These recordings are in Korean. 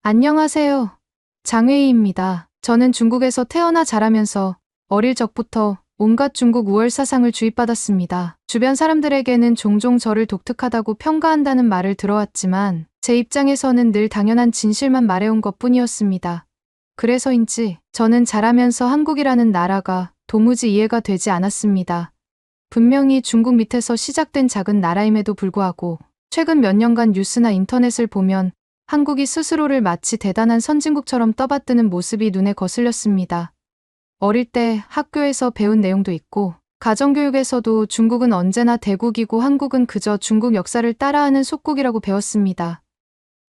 안녕하세요. 장웨이입니다. 저는 중국에서 태어나 자라면서 어릴 적부터 온갖 중국 우월 사상을 주입받았습니다. 주변 사람들에게는 종종 저를 독특하다고 평가한다는 말을 들어왔지만 제 입장에서는 늘 당연한 진실만 말해온 것뿐이었습니다. 그래서인지 저는 자라면서 한국이라는 나라가 도무지 이해가 되지 않았습니다. 분명히 중국 밑에서 시작된 작은 나라임에도 불구하고 최근 몇 년간 뉴스나 인터넷을 보면 한국이 스스로를 마치 대단한 선진국처럼 떠받드는 모습이 눈에 거슬렸습니다. 어릴 때 학교에서 배운 내용도 있고 가정교육에서도 중국은 언제나 대국이고 한국은 그저 중국 역사를 따라하는 속국이라고 배웠습니다.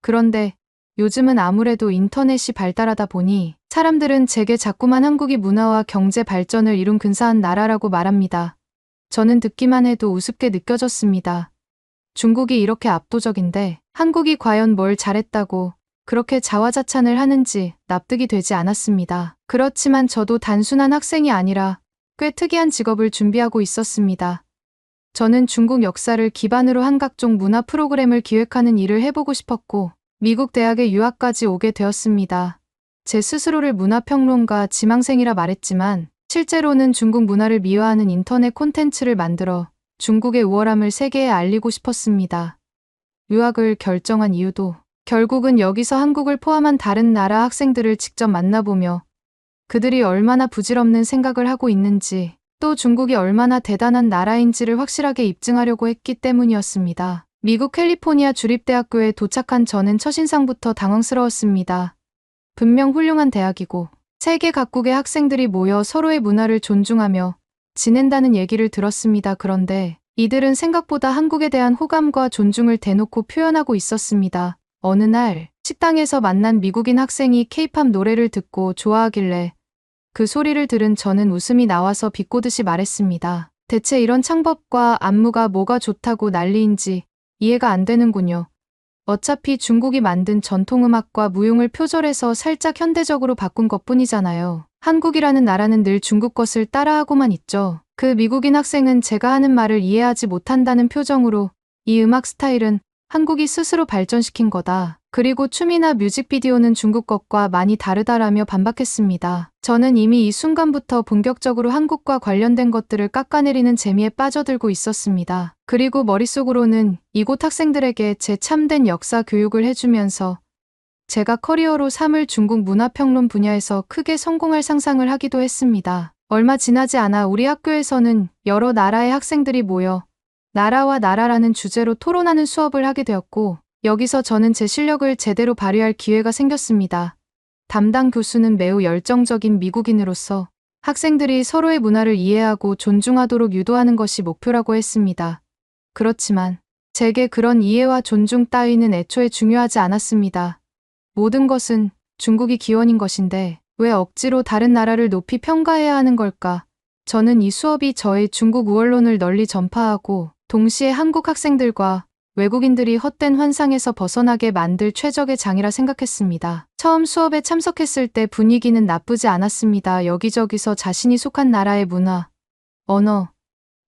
그런데 요즘은 아무래도 인터넷이 발달하다 보니 사람들은 제게 자꾸만 한국이 문화와 경제 발전을 이룬 근사한 나라라고 말합니다. 저는 듣기만 해도 우습게 느껴졌습니다. 중국이 이렇게 압도적인데 한국이 과연 뭘 잘했다고 그렇게 자화자찬을 하는지 납득이 되지 않았습니다. 그렇지만 저도 단순한 학생이 아니라 꽤 특이한 직업을 준비하고 있었습니다. 저는 중국 역사를 기반으로 한 각종 문화 프로그램을 기획하는 일을 해보고 싶었고 미국 대학에 유학까지 오게 되었습니다. 제 스스로를 문화평론가 지망생이라 말했지만 실제로는 중국 문화를 미화하는 인터넷 콘텐츠를 만들어 중국의 우월함을 세계에 알리고 싶었습니다. 유학을 결정한 이유도 결국은 여기서 한국을 포함한 다른 나라 학생들을 직접 만나보며 그들이 얼마나 부질없는 생각을 하고 있는지 또 중국이 얼마나 대단한 나라인지를 확실하게 입증하려고 했기 때문이었습니다. 미국 캘리포니아 주립대학교에 도착한 저는 첫인상부터 당황스러웠습니다. 분명 훌륭한 대학이고 세계 각국의 학생들이 모여 서로의 문화를 존중하며 지낸다는 얘기를 들었습니다. 그런데 이들은 생각보다 한국에 대한 호감과 존중을 대놓고 표현하고 있었습니다. 어느 날 식당에서 만난 미국인 학생이 케이팝 노래를 듣고 좋아하길래 그 소리를 들은 저는 웃음이 나와서 비꼬듯이 말했습니다. 대체 이런 창법과 안무가 뭐가 좋다고 난리인지 이해가 안 되는군요. 어차피 중국이 만든 전통음악과 무용을 표절해서 살짝 현대적으로 바꾼 것뿐이잖아요. 한국이라는 나라는 늘 중국 것을 따라하고만 있죠. 그 미국인 학생은 제가 하는 말을 이해하지 못한다는 표정으로 이 음악 스타일은 한국이 스스로 발전시킨 거다. 그리고 춤이나 뮤직비디오는 중국 것과 많이 다르다라며 반박했습니다. 저는 이미 이 순간부터 본격적으로 한국과 관련된 것들을 깎아내리는 재미에 빠져들고 있었습니다. 그리고 머릿속으로는 이곳 학생들에게 제 참된 역사 교육을 해주면서 제가 커리어로 삼을 중국 문화평론 분야에서 크게 성공할 상상을 하기도 했습니다. 얼마 지나지 않아 우리 학교에서는 여러 나라의 학생들이 모여 나라와 나라라는 주제로 토론하는 수업을 하게 되었고 여기서 저는 제 실력을 제대로 발휘할 기회가 생겼습니다. 담당 교수는 매우 열정적인 미국인으로서 학생들이 서로의 문화를 이해하고 존중하도록 유도하는 것이 목표라고 했습니다. 그렇지만 제게 그런 이해와 존중 따위는 애초에 중요하지 않았습니다. 모든 것은 중국이 기원인 것인데 왜 억지로 다른 나라를 높이 평가해야 하는 걸까? 저는 이 수업이 저의 중국 우월론을 널리 전파하고 동시에 한국 학생들과 외국인들이 헛된 환상에서 벗어나게 만들 최적의 장이라 생각했습니다. 처음 수업에 참석했을 때 분위기는 나쁘지 않았습니다. 여기저기서 자신이 속한 나라의 문화, 언어,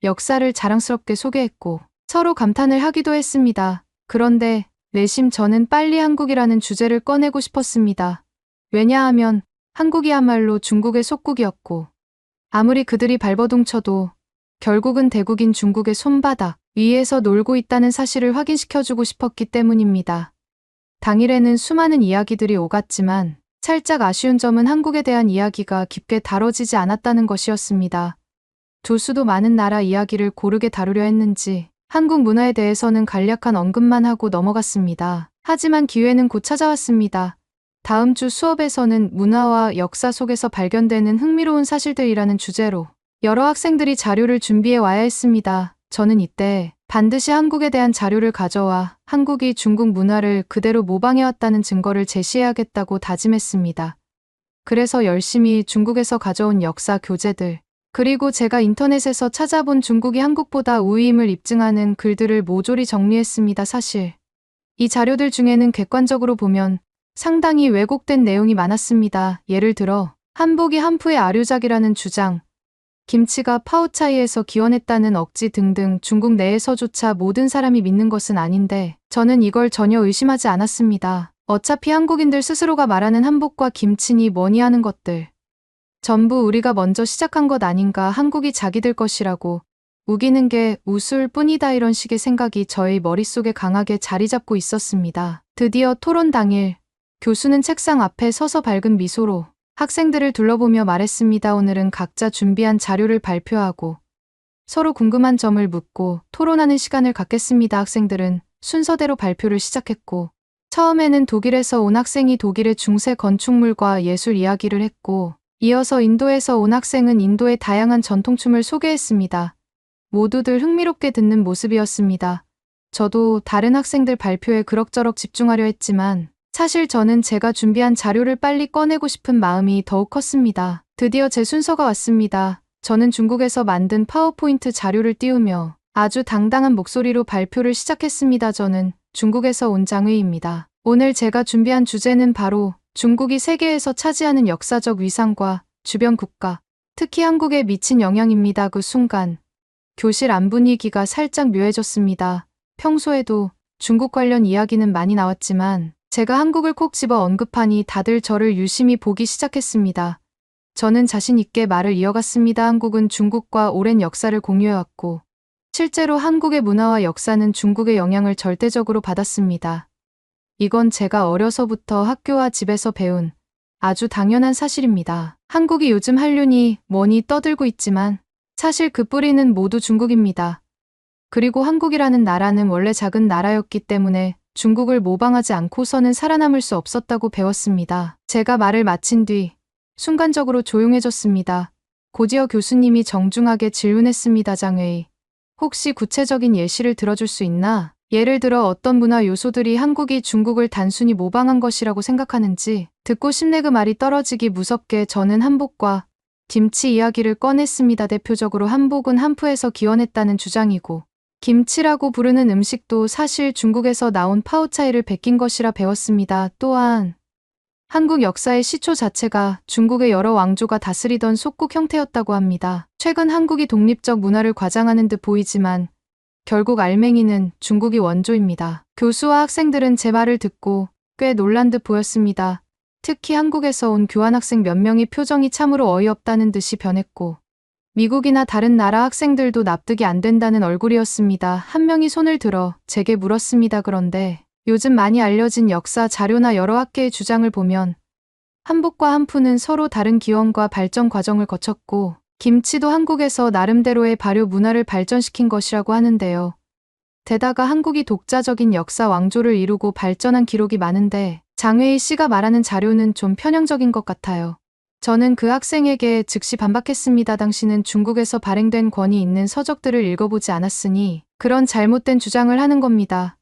역사를 자랑스럽게 소개했고 서로 감탄을 하기도 했습니다. 그런데 내심 저는 빨리 한국이라는 주제를 꺼내고 싶었습니다. 왜냐하면 한국이야말로 중국의 속국이었고 아무리 그들이 발버둥쳐도 결국은 대국인 중국의 손바닥 위에서 놀고 있다는 사실을 확인시켜주고 싶었기 때문입니다. 당일에는 수많은 이야기들이 오갔지만 살짝 아쉬운 점은 한국에 대한 이야기가 깊게 다뤄지지 않았다는 것이었습니다. 두 수도 많은 나라 이야기를 고르게 다루려 했는지 한국 문화에 대해서는 간략한 언급만 하고 넘어갔습니다. 하지만 기회는 곧 찾아왔습니다. 다음 주 수업에서는 문화와 역사 속에서 발견되는 흥미로운 사실들이라는 주제로 여러 학생들이 자료를 준비해 와야 했습니다. 저는 이때 반드시 한국에 대한 자료를 가져와 한국이 중국 문화를 그대로 모방해왔다는 증거를 제시해야겠다고 다짐했습니다. 그래서 열심히 중국에서 가져온 역사 교재들, 그리고 제가 인터넷에서 찾아본 중국이 한국보다 우위임을 입증하는 글들을 모조리 정리했습니다. 사실 이 자료들 중에는 객관적으로 보면 상당히 왜곡된 내용이 많았습니다. 예를 들어 한복이 한푸의 아류작이라는 주장, 김치가 파오차이에서 기원했다는 억지 등등 중국 내에서조차 모든 사람이 믿는 것은 아닌데 저는 이걸 전혀 의심하지 않았습니다. 어차피 한국인들 스스로가 말하는 한복과 김치니 뭐니 하는 것들. 전부 우리가 먼저 시작한 것 아닌가, 한국이 자기들 것이라고 우기는 게 우스울 뿐이다, 이런 식의 생각이 저의 머릿속에 강하게 자리 잡고 있었습니다. 드디어 토론 당일, 교수는 책상 앞에 서서 밝은 미소로 학생들을 둘러보며 말했습니다. 오늘은 각자 준비한 자료를 발표하고 서로 궁금한 점을 묻고 토론하는 시간을 갖겠습니다. 학생들은 순서대로 발표를 시작했고, 처음에는 독일에서 온 학생이 독일의 중세 건축물과 예술 이야기를 했고, 이어서 인도에서 온 학생은 인도의 다양한 전통춤을 소개했습니다. 모두들 흥미롭게 듣는 모습이었습니다. 저도 다른 학생들 발표에 그럭저럭 집중하려 했지만 사실 저는 제가 준비한 자료를 빨리 꺼내고 싶은 마음이 더욱 컸습니다. 드디어 제 순서가 왔습니다. 저는 중국에서 만든 파워포인트 자료를 띄우며 아주 당당한 목소리로 발표를 시작했습니다. 저는 중국에서 온 장웨이입니다. 오늘 제가 준비한 주제는 바로 중국이 세계에서 차지하는 역사적 위상과 주변 국가, 특히 한국에 미친 영향입니다. 그 순간 교실 안 분위기가 살짝 묘해졌습니다. 평소에도 중국 관련 이야기는 많이 나왔지만 제가 한국을 콕 집어 언급하니 다들 저를 유심히 보기 시작했습니다. 저는 자신 있게 말을 이어갔습니다. 한국은 중국과 오랜 역사를 공유해왔고, 실제로 한국의 문화와 역사는 중국의 영향을 절대적으로 받았습니다. 이건 제가 어려서부터 학교와 집에서 배운 아주 당연한 사실입니다. 한국이 요즘 한류니 뭐니 떠들고 있지만 사실 그 뿌리는 모두 중국입니다. 그리고 한국이라는 나라는 원래 작은 나라였기 때문에 중국을 모방하지 않고서는 살아남을 수 없었다고 배웠습니다. 제가 말을 마친 뒤 순간적으로 조용해졌습니다. 고지어 교수님이 정중하게 질문했습니다. 장웨이, 혹시 구체적인 예시를 들어줄 수 있나? 예를 들어 어떤 문화 요소들이 한국이 중국을 단순히 모방한 것이라고 생각하는지. 듣고 싶네. 그 말이 떨어지기 무섭게 저는 한복과 김치 이야기를 꺼냈습니다. 대표적으로 한복은 한푸에서 기원했다는 주장이고, 김치라고 부르는 음식도 사실 중국에서 나온 파오차이를 베낀 것이라 배웠습니다. 또한 한국 역사의 시초 자체가 중국의 여러 왕조가 다스리던 속국 형태였다고 합니다. 최근 한국이 독립적 문화를 과장하는 듯 보이지만 결국 알맹이는 중국이 원조입니다. 교수와 학생들은 제 말을 듣고 꽤 놀란 듯 보였습니다. 특히 한국에서 온 교환학생 몇 명이 표정이 참으로 어이없다는 듯이 변했고, 미국이나 다른 나라 학생들도 납득이 안 된다는 얼굴이었습니다. 한 명이 손을 들어 제게 물었습니다. 그런데 요즘 많이 알려진 역사 자료나 여러 학계의 주장을 보면 한복과 한푸는 서로 다른 기원과 발전 과정을 거쳤고, 김치도 한국에서 나름대로의 발효 문화를 발전시킨 것이라고 하는데요. 게다가 한국이 독자적인 역사 왕조를 이루고 발전한 기록이 많은데 장웨이 씨가 말하는 자료는 좀 편향적인 것 같아요. 저는 그 학생에게 즉시 반박했습니다. 당신은 중국에서 발행된 권위 있는 서적들을 읽어보지 않았으니 그런 잘못된 주장을 하는 겁니다.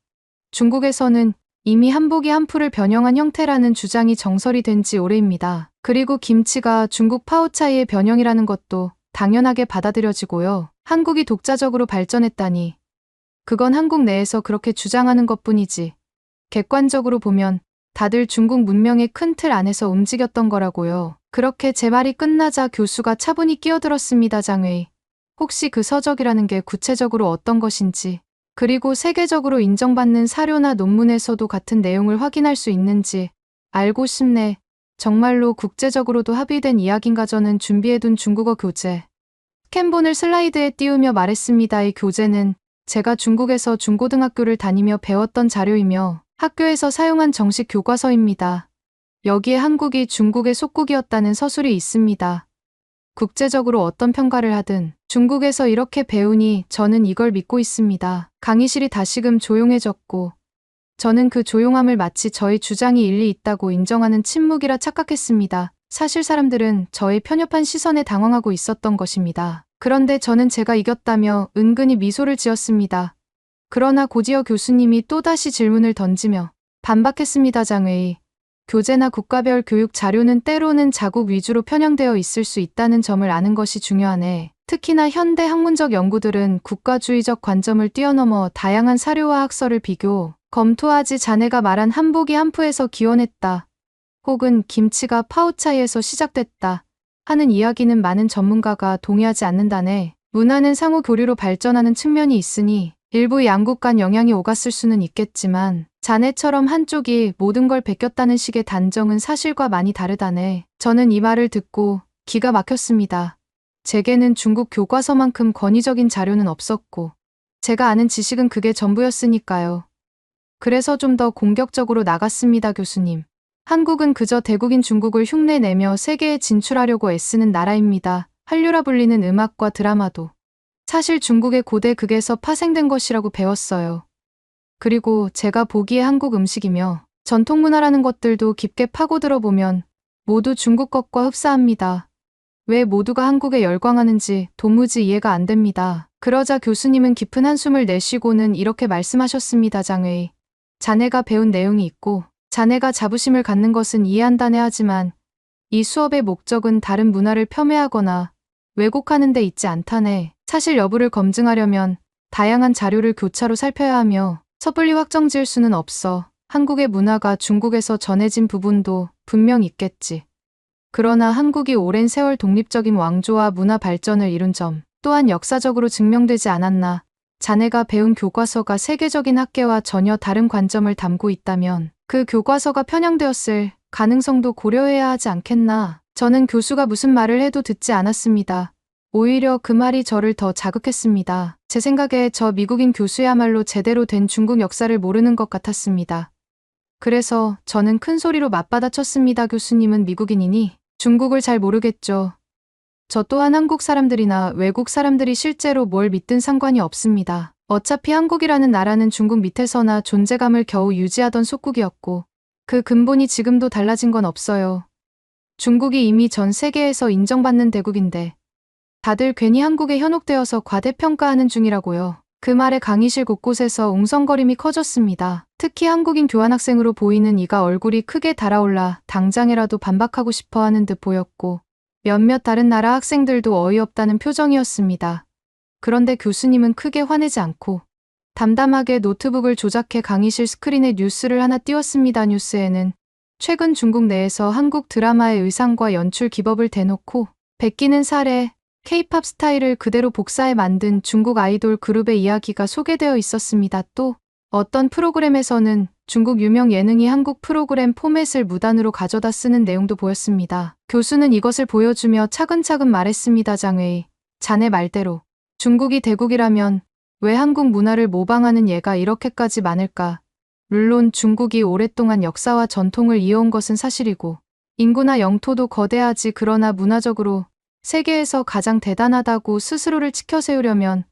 중국에서는 이미 한복이 한푸를 변형한 형태라는 주장이 정설이 된 지 오래입니다. 그리고 김치가 중국 파오차이의 변형이라는 것도 당연하게 받아들여지고요. 한국이 독자적으로 발전했다니 그건 한국 내에서 그렇게 주장하는 것뿐이지, 객관적으로 보면 다들 중국 문명의 큰 틀 안에서 움직였던 거라고요. 그렇게 제 말이 끝나자 교수가 차분히 끼어들었습니다. 장웨이, 혹시 그 서적이라는 게 구체적으로 어떤 것인지, 그리고 세계적으로 인정받는 사료나 논문에서도 같은 내용을 확인할 수 있는지 알고 싶네. 정말로 국제적으로도 합의된 이야기인가? 저는 준비해둔 중국어 교재 스캔본을 슬라이드에 띄우며 말했습니다. 이 교재는 제가 중국에서 중고등학교를 다니며 배웠던 자료이며 학교에서 사용한 정식 교과서입니다. 여기에 한국이 중국의 속국이었다는 서술이 있습니다. 국제적으로 어떤 평가를 하든 중국에서 이렇게 배우니 저는 이걸 믿고 있습니다. 강의실이 다시금 조용해졌고, 저는 그 조용함을 마치 저의 주장이 일리 있다고 인정하는 침묵이라 착각했습니다. 사실 사람들은 저의 편협한 시선에 당황하고 있었던 것입니다. 그런데 저는 제가 이겼다며 은근히 미소를 지었습니다. 그러나 고지어 교수님이 또다시 질문을 던지며 반박했습니다. 장웨이, 교재나 국가별 교육 자료는 때로는 자국 위주로 편향되어 있을 수 있다는 점을 아는 것이 중요하네. 특히나 현대 학문적 연구들은 국가주의적 관점을 뛰어넘어 다양한 사료와 학설을 비교, 검토하지. 자네가 말한 한복이 한푸에서 기원했다, 혹은 김치가 파오차이에서 시작됐다 하는 이야기는 많은 전문가가 동의하지 않는다네. 문화는 상호 교류로 발전하는 측면이 있으니 일부 양국 간 영향이 오갔을 수는 있겠지만 자네처럼 한쪽이 모든 걸 베꼈다는 식의 단정은 사실과 많이 다르다네. 저는 이 말을 듣고 기가 막혔습니다. 제게는 중국 교과서만큼 권위적인 자료는 없었고 제가 아는 지식은 그게 전부였으니까요. 그래서 좀 더 공격적으로 나갔습니다, 교수님. 한국은 그저 대국인 중국을 흉내내며 세계에 진출하려고 애쓰는 나라입니다. 한류라 불리는 음악과 드라마도 사실 중국의 고대 극에서 파생된 것이라고 배웠어요. 그리고 제가 보기에 한국 음식이며 전통 문화라는 것들도 깊게 파고들어 보면 모두 중국 것과 흡사합니다. 왜 모두가 한국에 열광하는지 도무지 이해가 안 됩니다. 그러자 교수님은 깊은 한숨을 내쉬고는 이렇게 말씀하셨습니다. 장웨이. 자네가 배운 내용이 있고 자네가 자부심을 갖는 것은 이해한다네 하지만 이 수업의 목적은 다른 문화를 폄훼하거나 왜곡하는 데 있지 않다네. 사실 여부를 검증하려면 다양한 자료를 교차로 살펴야 하며 섣불리 확정지을 수는 없어. 한국의 문화가 중국에서 전해진 부분도 분명 있겠지. 그러나 한국이 오랜 세월 독립적인 왕조와 문화 발전을 이룬 점 또한 역사적으로 증명되지 않았나. 자네가 배운 교과서가 세계적인 학계와 전혀 다른 관점을 담고 있다면 그 교과서가 편향되었을 가능성도 고려해야 하지 않겠나. 저는 교수가 무슨 말을 해도 듣지 않았습니다. 오히려 그 말이 저를 더 자극했습니다. 제 생각에 저 미국인 교수야말로 제대로 된 중국 역사를 모르는 것 같았습니다. 그래서 저는 큰 소리로 맞받아쳤습니다. 교수님은 미국인이니 중국을 잘 모르겠죠. 저 또한 한국 사람들이나 외국 사람들이 실제로 뭘 믿든 상관이 없습니다. 어차피 한국이라는 나라는 중국 밑에서나 존재감을 겨우 유지하던 속국이었고 그 근본이 지금도 달라진 건 없어요. 중국이 이미 전 세계에서 인정받는 대국인데 다들 괜히 한국에 현혹되어서 과대평가하는 중이라고요. 그 말에 강의실 곳곳에서 웅성거림이 커졌습니다. 특히 한국인 교환학생으로 보이는 이가 얼굴이 크게 달아올라 당장이라도 반박하고 싶어 하는 듯 보였고 몇몇 다른 나라 학생들도 어이없다는 표정이었습니다. 그런데 교수님은 크게 화내지 않고 담담하게 노트북을 조작해 강의실 스크린에 뉴스를 하나 띄웠습니다. 뉴스에는 최근 중국 내에서 한국 드라마의 의상과 연출 기법을 대놓고 베끼는 사례, K-팝 스타일을 그대로 복사해 만든 중국 아이돌 그룹의 이야기가 소개되어 있었습니다. 또 어떤 프로그램에서는 중국 유명 예능이 한국 프로그램 포맷을 무단으로 가져다 쓰는 내용도 보였습니다. 교수는 이것을 보여주며 차근차근 말했습니다. 장웨이, 자네 말대로 중국이 대국이라면 왜 한국 문화를 모방하는 예가 이렇게까지 많을까? 물론 중국이 오랫동안 역사와 전통을 이어온 것은 사실이고 인구나 영토도 거대하지. 그러나 문화적으로 세계에서 가장 대단하다고 스스로를 치켜세우려면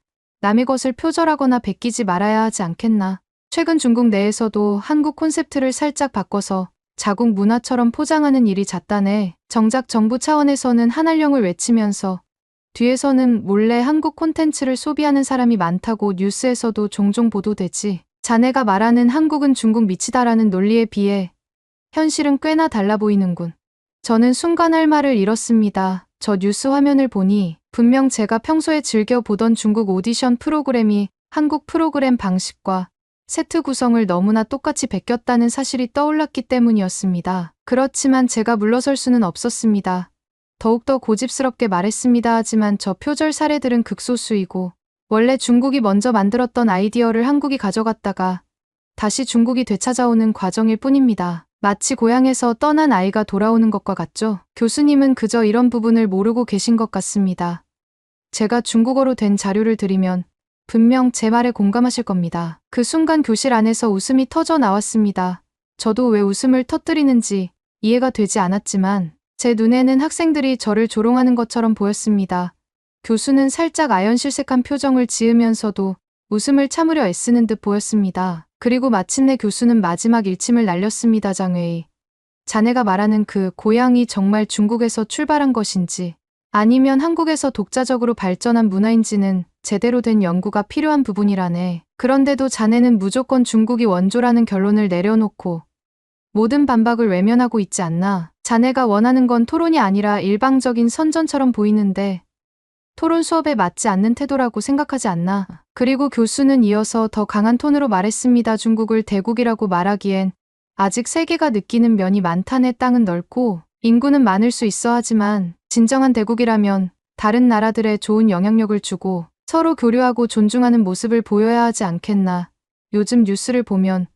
남의 것을 표절하거나 베끼지 말아야 하지 않겠나. 최근 중국 내에서도 한국 콘셉트를 살짝 바꿔서 자국 문화처럼 포장하는 일이 잦다네. 정작 정부 차원에서는 한알령을 외치면서 뒤에서는 몰래 한국 콘텐츠를 소비하는 사람이 많다고 뉴스에서도 종종 보도되지. 자네가 말하는 한국은 중국 미치다라는 논리에 비해 현실은 꽤나 달라 보이는군. 저는 순간 할 말을 잃었습니다. 저 뉴스 화면을 보니 분명 제가 평소에 즐겨 보던 중국 오디션 프로그램이 한국 프로그램 방식과 세트 구성을 너무나 똑같이 베꼈다는 사실이 떠올랐기 때문이었습니다. 그렇지만 제가 물러설 수는 없었습니다. 더욱더 고집스럽게 말했습니다. 하지만 저 표절 사례들은 극소수이고 원래 중국이 먼저 만들었던 아이디어를 한국이 가져갔다가 다시 중국이 되찾아오는 과정일 뿐입니다. 마치 고향에서 떠난 아이가 돌아오는 것과 같죠? 교수님은 그저 이런 부분을 모르고 계신 것 같습니다. 제가 중국어로 된 자료를 드리면 분명 제 말에 공감하실 겁니다. 그 순간 교실 안에서 웃음이 터져 나왔습니다. 저도 왜 웃음을 터뜨리는지 이해가 되지 않았지만 제 눈에는 학생들이 저를 조롱하는 것처럼 보였습니다. 교수는 살짝 아연실색한 표정을 지으면서도 웃음을 참으려 애쓰는 듯 보였습니다. 그리고 마침내 교수는 마지막 일침을 날렸습니다. 장웨이, 자네가 말하는 그 고향이 정말 중국에서 출발한 것인지 아니면 한국에서 독자적으로 발전한 문화인지는 제대로 된 연구가 필요한 부분이라네. 그런데도 자네는 무조건 중국이 원조라는 결론을 내려놓고 모든 반박을 외면하고 있지 않나. 자네가 원하는 건 토론이 아니라 일방적인 선전처럼 보이는데 토론 수업에 맞지 않는 태도라고 생각하지 않나. 그리고 교수는 이어서 더 강한 톤으로 말했습니다. 중국을 대국이라고 말하기엔 아직 세계가 느끼는 면이 많다네. 땅은 넓고 인구는 많을 수 있어 하지만 진정한 대국이라면 다른 나라들에 좋은 영향력을 주고 서로 교류하고 존중하는 모습을 보여야 하지 않겠나. 요즘 뉴스를 보면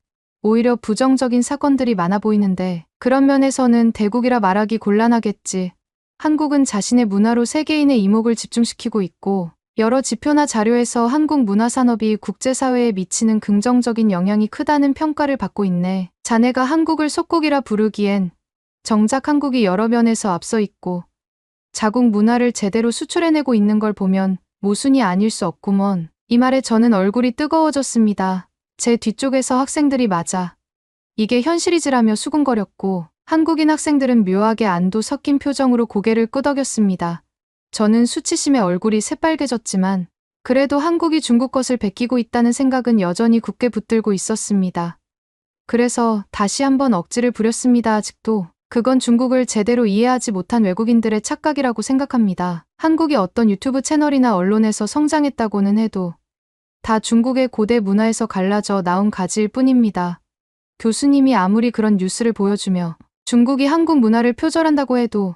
오히려 부정적인 사건들이 많아 보이는데 그런 면에서는 대국이라 말하기 곤란하겠지. 한국은 자신의 문화로 세계인의 이목을 집중시키고 있고 여러 지표나 자료에서 한국 문화산업이 국제사회에 미치는 긍정적인 영향이 크다는 평가를 받고 있네. 자네가 한국을 속국이라 부르기엔 정작 한국이 여러 면에서 앞서 있고 자국 문화를 제대로 수출해내고 있는 걸 보면 모순이 아닐 수 없구먼. 이 말에 저는 얼굴이 뜨거워졌습니다. 제 뒤쪽에서 학생들이 맞아. 이게 현실이지라며 수군거렸고 한국인 학생들은 묘하게 안도 섞인 표정으로 고개를 끄덕였습니다. 저는 수치심에 얼굴이 새빨개졌지만 그래도 한국이 중국 것을 베끼고 있다는 생각은 여전히 굳게 붙들고 있었습니다. 그래서 다시 한번 억지를 부렸습니다. 아직도 그건 중국을 제대로 이해하지 못한 외국인들의 착각이라고 생각합니다. 한국이 어떤 유튜브 채널이나 언론에서 성장했다고는 해도 다 중국의 고대 문화에서 갈라져 나온 가지일 뿐입니다. 교수님이 아무리 그런 뉴스를 보여주며 중국이 한국 문화를 표절한다고 해도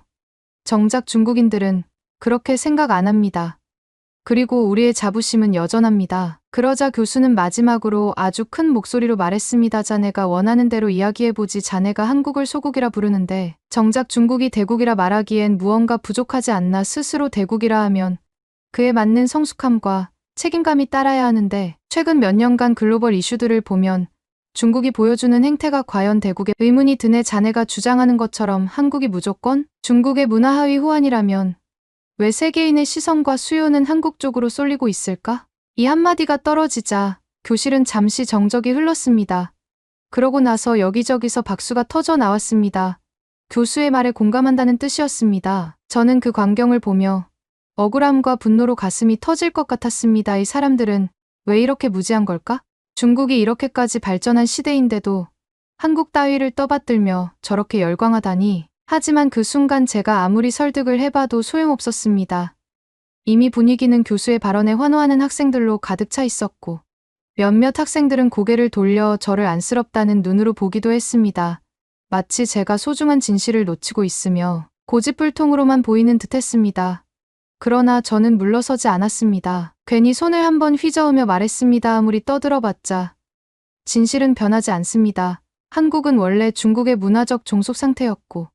정작 중국인들은 그렇게 생각 안 합니다. 그리고 우리의 자부심은 여전합니다. 그러자 교수는 마지막으로 아주 큰 목소리로 말했습니다. 자네가 원하는 대로 이야기해보지. 자네가 한국을 소국이라 부르는데 정작 중국이 대국이라 말하기엔 무언가 부족하지 않나. 스스로 대국이라 하면 그에 맞는 성숙함과 책임감이 따라야 하는데 최근 몇 년간 글로벌 이슈들을 보면 중국이 보여주는 행태가 과연 대국에 의문이 드네. 자네가 주장하는 것처럼 한국이 무조건 중국의 문화 하위 호환이라면 왜 세계인의 시선과 수요는 한국 쪽으로 쏠리고 있을까? 이 한마디가 떨어지자 교실은 잠시 정적이 흘렀습니다. 그러고 나서 여기저기서 박수가 터져 나왔습니다. 교수의 말에 공감한다는 뜻이었습니다. 저는 그 광경을 보며 억울함과 분노로 가슴이 터질 것 같았습니다. 이 사람들은 왜 이렇게 무지한 걸까? 중국이 이렇게까지 발전한 시대인데도 한국 따위를 떠받들며 저렇게 열광하다니. 하지만 그 순간 제가 아무리 설득을 해봐도 소용없었습니다. 이미 분위기는 교수의 발언에 환호하는 학생들로 가득 차 있었고 몇몇 학생들은 고개를 돌려 저를 안쓰럽다는 눈으로 보기도 했습니다. 마치 제가 소중한 진실을 놓치고 있으며 고집불통으로만 보이는 듯했습니다. 그러나 저는 물러서지 않았습니다. 괜히 손을 한번 휘저으며 말했습니다. 아무리 떠들어봤자 진실은 변하지 않습니다. 한국은 원래 중국의 문화적 종속 상태였고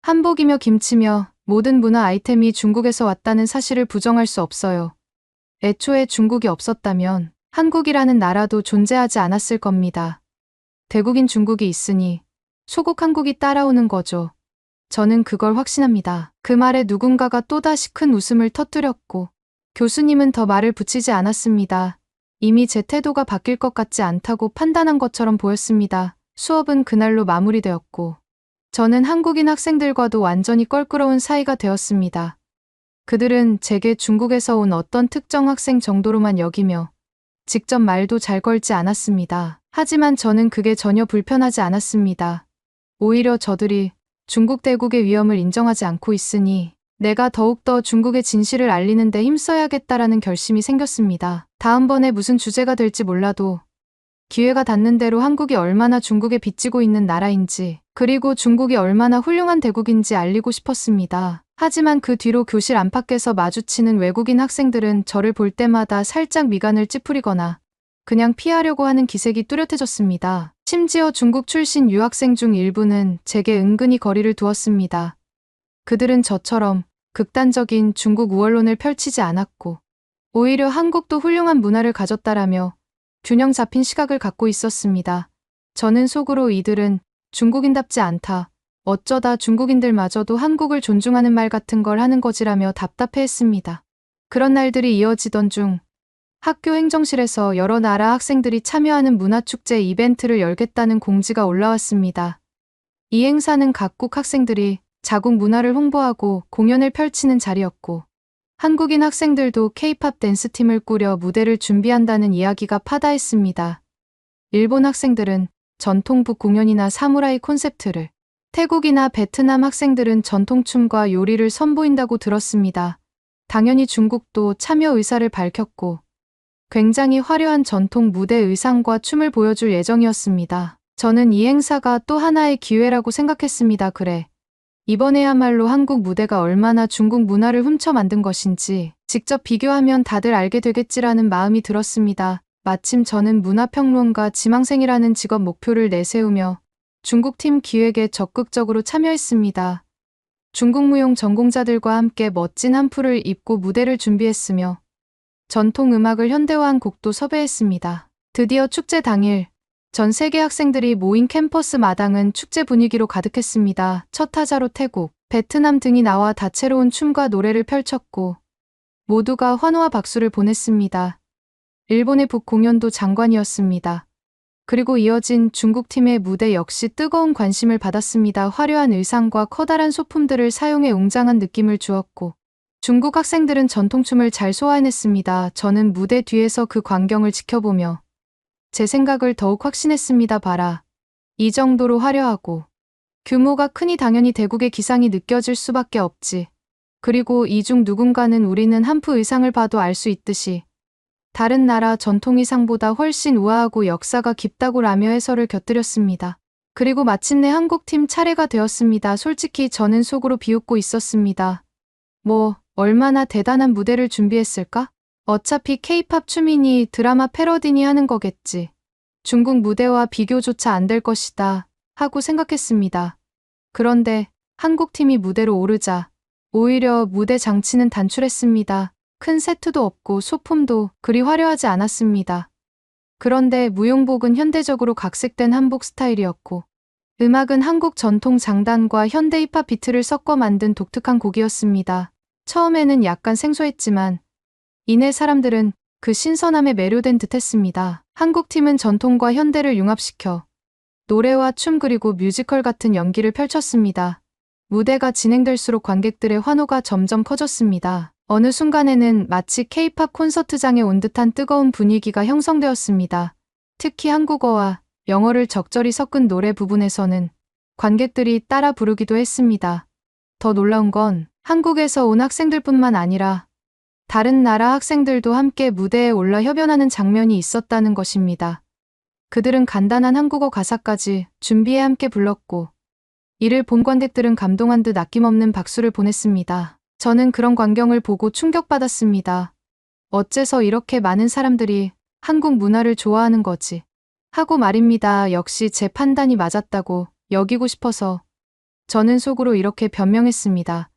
한복이며 김치며 모든 문화 아이템이 중국에서 왔다는 사실을 부정할 수 없어요. 애초에 중국이 없었다면 한국이라는 나라도 존재하지 않았을 겁니다. 대국인 중국이 있으니 소국 한국이 따라오는 거죠. 저는 그걸 확신합니다. 그 말에 누군가가 또다시 큰 웃음을 터뜨렸고 교수님은 더 말을 붙이지 않았습니다. 이미 제 태도가 바뀔 것 같지 않다고 판단한 것처럼 보였습니다. 수업은 그날로 마무리되었고 저는 한국인 학생들과도 완전히 껄끄러운 사이가 되었습니다. 그들은 제게 중국에서 온 어떤 특정 학생 정도로만 여기며 직접 말도 잘 걸지 않았습니다. 하지만 저는 그게 전혀 불편하지 않았습니다. 오히려 저들이 중국 대국의 위험을 인정하지 않고 있으니 내가 더욱더 중국의 진실을 알리는 데 힘써야겠다라는 결심이 생겼습니다. 다음번에 무슨 주제가 될지 몰라도 기회가 닿는 대로 한국이 얼마나 중국에 빚지고 있는 나라인지 그리고 중국이 얼마나 훌륭한 대국인지 알리고 싶었습니다. 하지만 그 뒤로 교실 안팎에서 마주치는 외국인 학생들은 저를 볼 때마다 살짝 미간을 찌푸리거나 그냥 피하려고 하는 기색이 뚜렷해졌습니다. 심지어 중국 출신 유학생 중 일부는 제게 은근히 거리를 두었습니다. 그들은 저처럼 극단적인 중국 우월론을 펼치지 않았고 오히려 한국도 훌륭한 문화를 가졌다라며 균형 잡힌 시각을 갖고 있었습니다. 저는 속으로 이들은 중국인답지 않다. 어쩌다 중국인들마저도 한국을 존중하는 말 같은 걸 하는 거지라며 답답해했습니다. 그런 날들이 이어지던 중 학교 행정실에서 여러 나라 학생들이 참여하는 문화축제 이벤트를 열겠다는 공지가 올라왔습니다. 이 행사는 각국 학생들이 자국 문화를 홍보하고 공연을 펼치는 자리였고 한국인 학생들도 K-팝 댄스팀을 꾸려 무대를 준비한다는 이야기가 파다했습니다. 일본 학생들은 전통북 공연이나 사무라이 콘셉트를, 태국이나 베트남 학생들은 전통춤과 요리를 선보인다고 들었습니다. 당연히 중국도 참여 의사를 밝혔고 굉장히 화려한 전통 무대 의상과 춤을 보여줄 예정이었습니다. 저는 이 행사가 또 하나의 기회라고 생각했습니다. 그래, 이번에야말로 한국 무대가 얼마나 중국 문화를 훔쳐 만든 것인지 직접 비교하면 다들 알게 되겠지라는 마음이 들었습니다. 마침 저는 문화평론가 지망생이라는 직업 목표를 내세우며 중국팀 기획에 적극적으로 참여했습니다. 중국 무용 전공자들과 함께 멋진 한풀을 입고 무대를 준비했으며 전통 음악을 현대화한 곡도 섭외했습니다. 드디어 축제 당일 전 세계 학생들이 모인 캠퍼스 마당은 축제 분위기로 가득했습니다. 첫 타자로 태국, 베트남 등이 나와 다채로운 춤과 노래를 펼쳤고 모두가 환호와 박수를 보냈습니다. 일본의 북 공연도 장관이었습니다. 그리고 이어진 중국팀의 무대 역시 뜨거운 관심을 받았습니다. 화려한 의상과 커다란 소품들을 사용해 웅장한 느낌을 주었고 중국 학생들은 전통춤을 잘 소화해냈습니다. 저는 무대 뒤에서 그 광경을 지켜보며 제 생각을 더욱 확신했습니다. 봐라. 이 정도로 화려하고 규모가 크니 당연히 대국의 기상이 느껴질 수밖에 없지. 그리고 이 중 누군가는 우리는 한프 의상을 봐도 알 수 있듯이 다른 나라 전통 의상보다 훨씬 우아하고 역사가 깊다고 라며 해설을 곁들였습니다. 그리고 마침내 한국팀 차례가 되었습니다. 솔직히 저는 속으로 비웃고 있었습니다. 뭐 얼마나 대단한 무대를 준비했을까? 어차피 케이팝 춤이니 드라마 패러디니 하는 거겠지. 중국 무대와 비교조차 안 될 것이다 하고 생각했습니다. 그런데 한국팀이 무대로 오르자 오히려 무대 장치는 단출했습니다. 큰 세트도 없고 소품도 그리 화려하지 않았습니다. 그런데 무용복은 현대적으로 각색된 한복 스타일이었고 음악은 한국 전통 장단과 현대 힙합 비트를 섞어 만든 독특한 곡이었습니다. 처음에는 약간 생소했지만 이내 사람들은 그 신선함에 매료된 듯했습니다. 한국팀은 전통과 현대를 융합시켜 노래와 춤 그리고 뮤지컬 같은 연기를 펼쳤습니다. 무대가 진행될수록 관객들의 환호가 점점 커졌습니다. 어느 순간에는 마치 케이팝 콘서트장에 온 듯한 뜨거운 분위기가 형성되었습니다. 특히 한국어와 영어를 적절히 섞은 노래 부분에서는 관객들이 따라 부르기도 했습니다. 더 놀라운 건 한국에서 온 학생들뿐만 아니라 다른 나라 학생들도 함께 무대에 올라 협연하는 장면이 있었다는 것입니다. 그들은 간단한 한국어 가사까지 준비해 함께 불렀고 이를 본 관객들은 감동한 듯 아낌없는 박수를 보냈습니다. 저는 그런 광경을 보고 충격받았습니다. 어째서 이렇게 많은 사람들이 한국 문화를 좋아하는 거지? 하고 말입니다. 역시 제 판단이 맞았다고 여기고 싶어서 저는 속으로 이렇게 변명했습니다.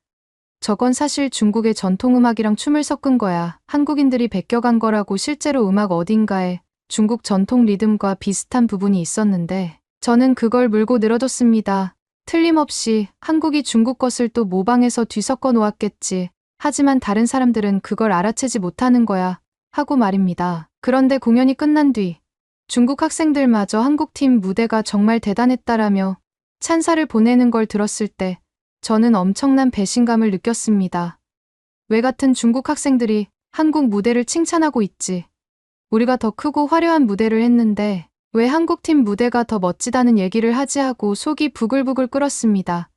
저건 사실 중국의 전통음악이랑 춤을 섞은 거야. 한국인들이 베껴간 거라고. 실제로 음악 어딘가에 중국 전통 리듬과 비슷한 부분이 있었는데 저는 그걸 물고 늘어졌습니다. 틀림없이 한국이 중국 것을 또 모방해서 뒤섞어 놓았겠지. 하지만 다른 사람들은 그걸 알아채지 못하는 거야. 하고 말입니다. 그런데 공연이 끝난 뒤 중국 학생들마저 한국팀 무대가 정말 대단했다라며 찬사를 보내는 걸 들었을 때 저는 엄청난 배신감을 느꼈습니다. 왜 같은 중국 학생들이 한국 무대를 칭찬하고 있지? 우리가 더 크고 화려한 무대를 했는데 왜 한국팀 무대가 더 멋지다는 얘기를 하지 하고 속이 부글부글 끓었습니다.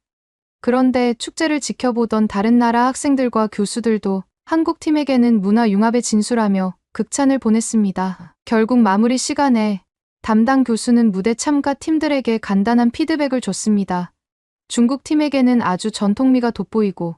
그런데 축제를 지켜보던 다른 나라 학생들과 교수들도 한국팀에게는 문화 융합의 진수라며 극찬을 보냈습니다. 결국 마무리 시간에 담당 교수는 무대 참가 팀들에게 간단한 피드백을 줬습니다. 중국 팀에게는 아주 전통미가 돋보이고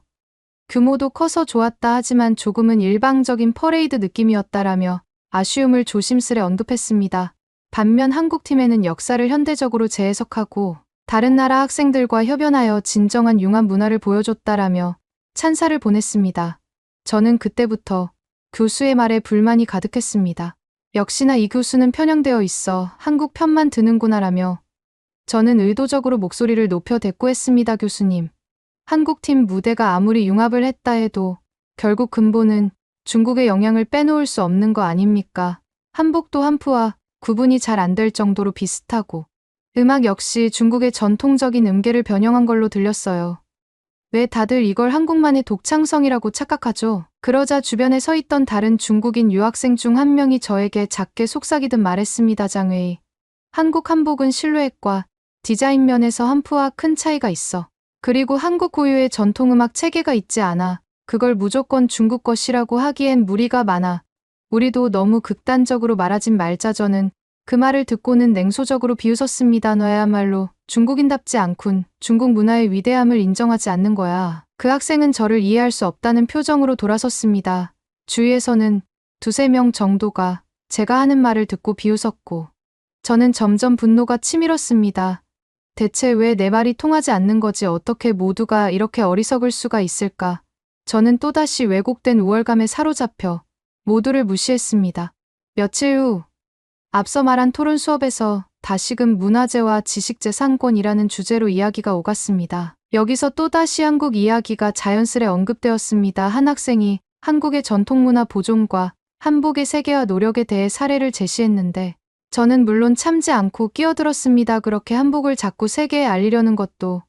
규모도 커서 좋았다 하지만 조금은 일방적인 퍼레이드 느낌이었다라며 아쉬움을 조심스레 언급했습니다. 반면 한국팀에는 역사를 현대적으로 재해석하고 다른 나라 학생들과 협연하여 진정한 융합 문화를 보여줬다라며 찬사를 보냈습니다. 저는 그때부터 교수의 말에 불만이 가득했습니다. 역시나 이 교수는 편향되어 있어 한국 편만 드는구나라며 저는 의도적으로 목소리를 높여 대꾸했습니다. 교수님, 한국팀 무대가 아무리 융합을 했다 해도 결국 근본은 중국의 영향을 빼놓을 수 없는 거 아닙니까? 한복도 한프와 구분이 잘 안 될 정도로 비슷하고 음악 역시 중국의 전통적인 음계를 변형한 걸로 들렸어요. 왜 다들 이걸 한국만의 독창성이라고 착각하죠? 그러자 주변에 서 있던 다른 중국인 유학생 중 한 명이 저에게 작게 속삭이듯 말했습니다. 장웨이, 한국 한복은 실루엣과 디자인 면에서 한프와 큰 차이가 있어. 그리고 한국 고유의 전통음악 체계가 있지 않아. 그걸 무조건 중국 것이라고 하기엔 무리가 많아. 우리도 너무 극단적으로 말하진 말자. 저는 그 말을 듣고는 냉소적으로 비웃었습니다. 너야말로 중국인답지 않군. 중국 문화의 위대함을 인정하지 않는 거야. 그 학생은 저를 이해할 수 없다는 표정으로 돌아섰습니다. 주위에서는 두세 명 정도가 제가 하는 말을 듣고 비웃었고 저는 점점 분노가 치밀었습니다. 대체 왜 내 말이 통하지 않는 거지? 어떻게 모두가 이렇게 어리석을 수가 있을까? 저는 또다시 왜곡된 우월감에 사로잡혀 모두를 무시했습니다. 며칠 후 앞서 말한 토론 수업에서 다시금 문화재와 지식재산권이라는 주제로 이야기가 오갔습니다. 여기서 또다시 한국 이야기가 자연스레 언급되었습니다. 한 학생이 한국의 전통문화 보존과 한복의 세계화 노력에 대해 사례를 제시했는데 저는 물론 참지 않고 끼어들었습니다. 그렇게 한복을 자꾸 세계에 알리려는 것도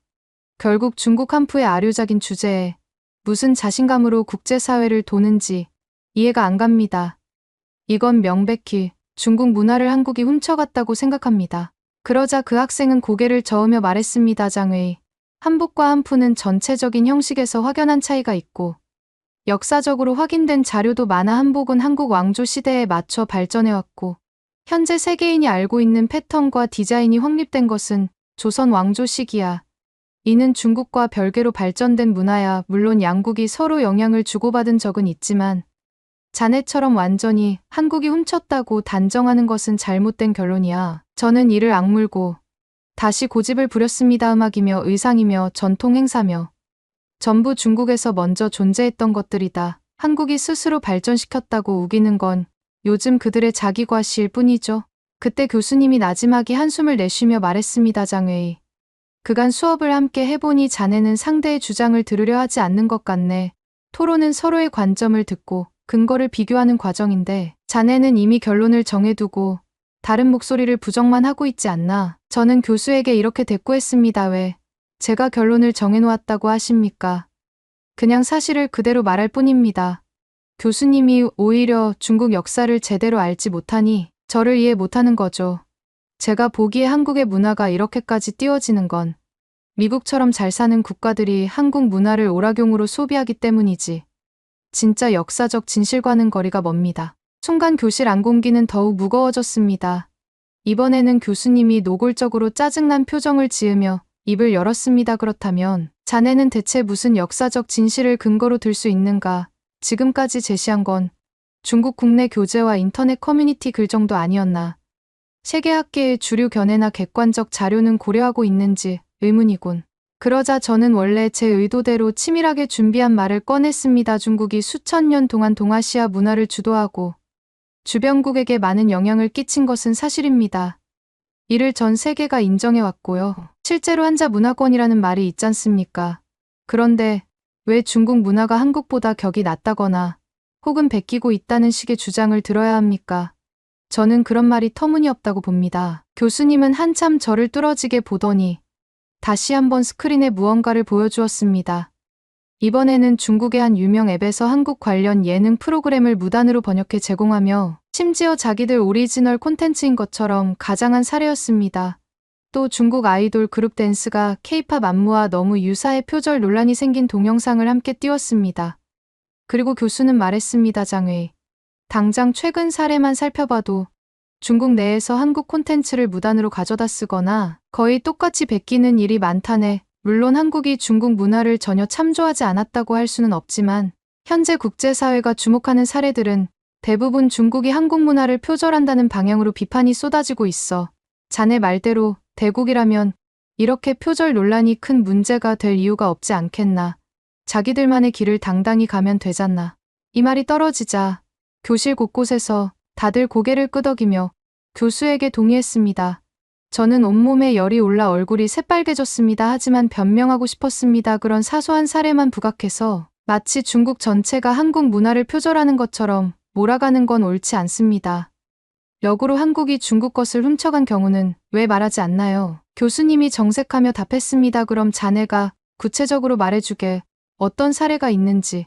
결국 중국 한푸의 아류작인 주제에 무슨 자신감으로 국제사회를 도는지 이해가 안 갑니다. 이건 명백히 중국 문화를 한국이 훔쳐갔다고 생각합니다. 그러자 그 학생은 고개를 저으며 말했습니다. 장웨이, 한복과 한푸는 전체적인 형식에서 확연한 차이가 있고 역사적으로 확인된 자료도 많아. 한복은 한국 왕조 시대에 맞춰 발전해왔고 현재 세계인이 알고 있는 패턴과 디자인이 확립된 것은 조선 왕조 시기야. 이는 중국과 별개로 발전된 문화야. 물론 양국이 서로 영향을 주고받은 적은 있지만 자네처럼 완전히 한국이 훔쳤다고 단정하는 것은 잘못된 결론이야. 저는 이를 악물고 다시 고집을 부렸습니다. 음악이며 의상이며 전통 행사며 전부 중국에서 먼저 존재했던 것들이다. 한국이 스스로 발전시켰다고 우기는 건 요즘 그들의 자기과시일 뿐이죠. 그때 교수님이 나지막이 한숨을 내쉬며 말했습니다. 장웨이, 그간 수업을 함께 해보니 자네는 상대의 주장을 들으려 하지 않는 것 같네. 토론은 서로의 관점을 듣고 근거를 비교하는 과정인데 자네는 이미 결론을 정해두고 다른 목소리를 부정만 하고 있지 않나. 저는 교수에게 이렇게 대꾸했습니다. 왜 제가 결론을 정해놓았다고 하십니까? 그냥 사실을 그대로 말할 뿐입니다. 교수님이 오히려 중국 역사를 제대로 알지 못하니 저를 이해 못하는 거죠. 제가 보기에 한국의 문화가 이렇게까지 띄워지는 건 미국처럼 잘 사는 국가들이 한국 문화를 오락용으로 소비하기 때문이지. 진짜 역사적 진실과는 거리가 멉니다. 순간 교실 안공기는 더욱 무거워졌습니다. 이번에는 교수님이 노골적으로 짜증난 표정을 지으며 입을 열었습니다. 그렇다면 자네는 대체 무슨 역사적 진실을 근거로 들 수 있는가? 지금까지 제시한 건 중국 국내 교재와 인터넷 커뮤니티 글 정도 아니었나. 세계학계의 주류 견해나 객관적 자료는 고려하고 있는지 의문이군. 그러자 저는 원래 제 의도대로 치밀하게 준비한 말을 꺼냈습니다. 중국이 수천 년 동안 동아시아 문화를 주도하고 주변국에게 많은 영향을 끼친 것은 사실입니다. 이를 전 세계가 인정해왔고요. 실제로 한자 문화권이라는 말이 있지 않습니까? 그런데 왜 중국 문화가 한국보다 격이 낮다거나 혹은 베끼고 있다는 식의 주장을 들어야 합니까? 저는 그런 말이 터무니없다고 봅니다. 교수님은 한참 저를 뚫어지게 보더니 다시 한번 스크린에 무언가를 보여주었습니다. 이번에는 중국의 한 유명 앱에서 한국 관련 예능 프로그램을 무단으로 번역해 제공하며 심지어 자기들 오리지널 콘텐츠인 것처럼 가장한 사례였습니다. 또 중국 아이돌 그룹 댄스가 K-팝 안무와 너무 유사해 표절 논란이 생긴 동영상을 함께 띄웠습니다. 그리고 교수는 말했습니다. 장웨이, 당장 최근 사례만 살펴봐도 중국 내에서 한국 콘텐츠를 무단으로 가져다 쓰거나 거의 똑같이 베끼는 일이 많다네. 물론 한국이 중국 문화를 전혀 참조하지 않았다고 할 수는 없지만 현재 국제사회가 주목하는 사례들은 대부분 중국이 한국 문화를 표절한다는 방향으로 비판이 쏟아지고 있어. 자네 말대로 대국이라면 이렇게 표절 논란이 큰 문제가 될 이유가 없지 않겠나. 자기들만의 길을 당당히 가면 되잖나. 이 말이 떨어지자 교실 곳곳에서 다들 고개를 끄덕이며 교수에게 동의했습니다. 저는 온몸에 열이 올라 얼굴이 새빨개졌습니다. 하지만 변명하고 싶었습니다. 그런 사소한 사례만 부각해서 마치 중국 전체가 한국 문화를 표절하는 것처럼 몰아가는 건 옳지 않습니다. 역으로 한국이 중국 것을 훔쳐간 경우는 왜 말하지 않나요? 교수님이 정색하며 답했습니다. 그럼 자네가 구체적으로 말해주게. 어떤 사례가 있는지.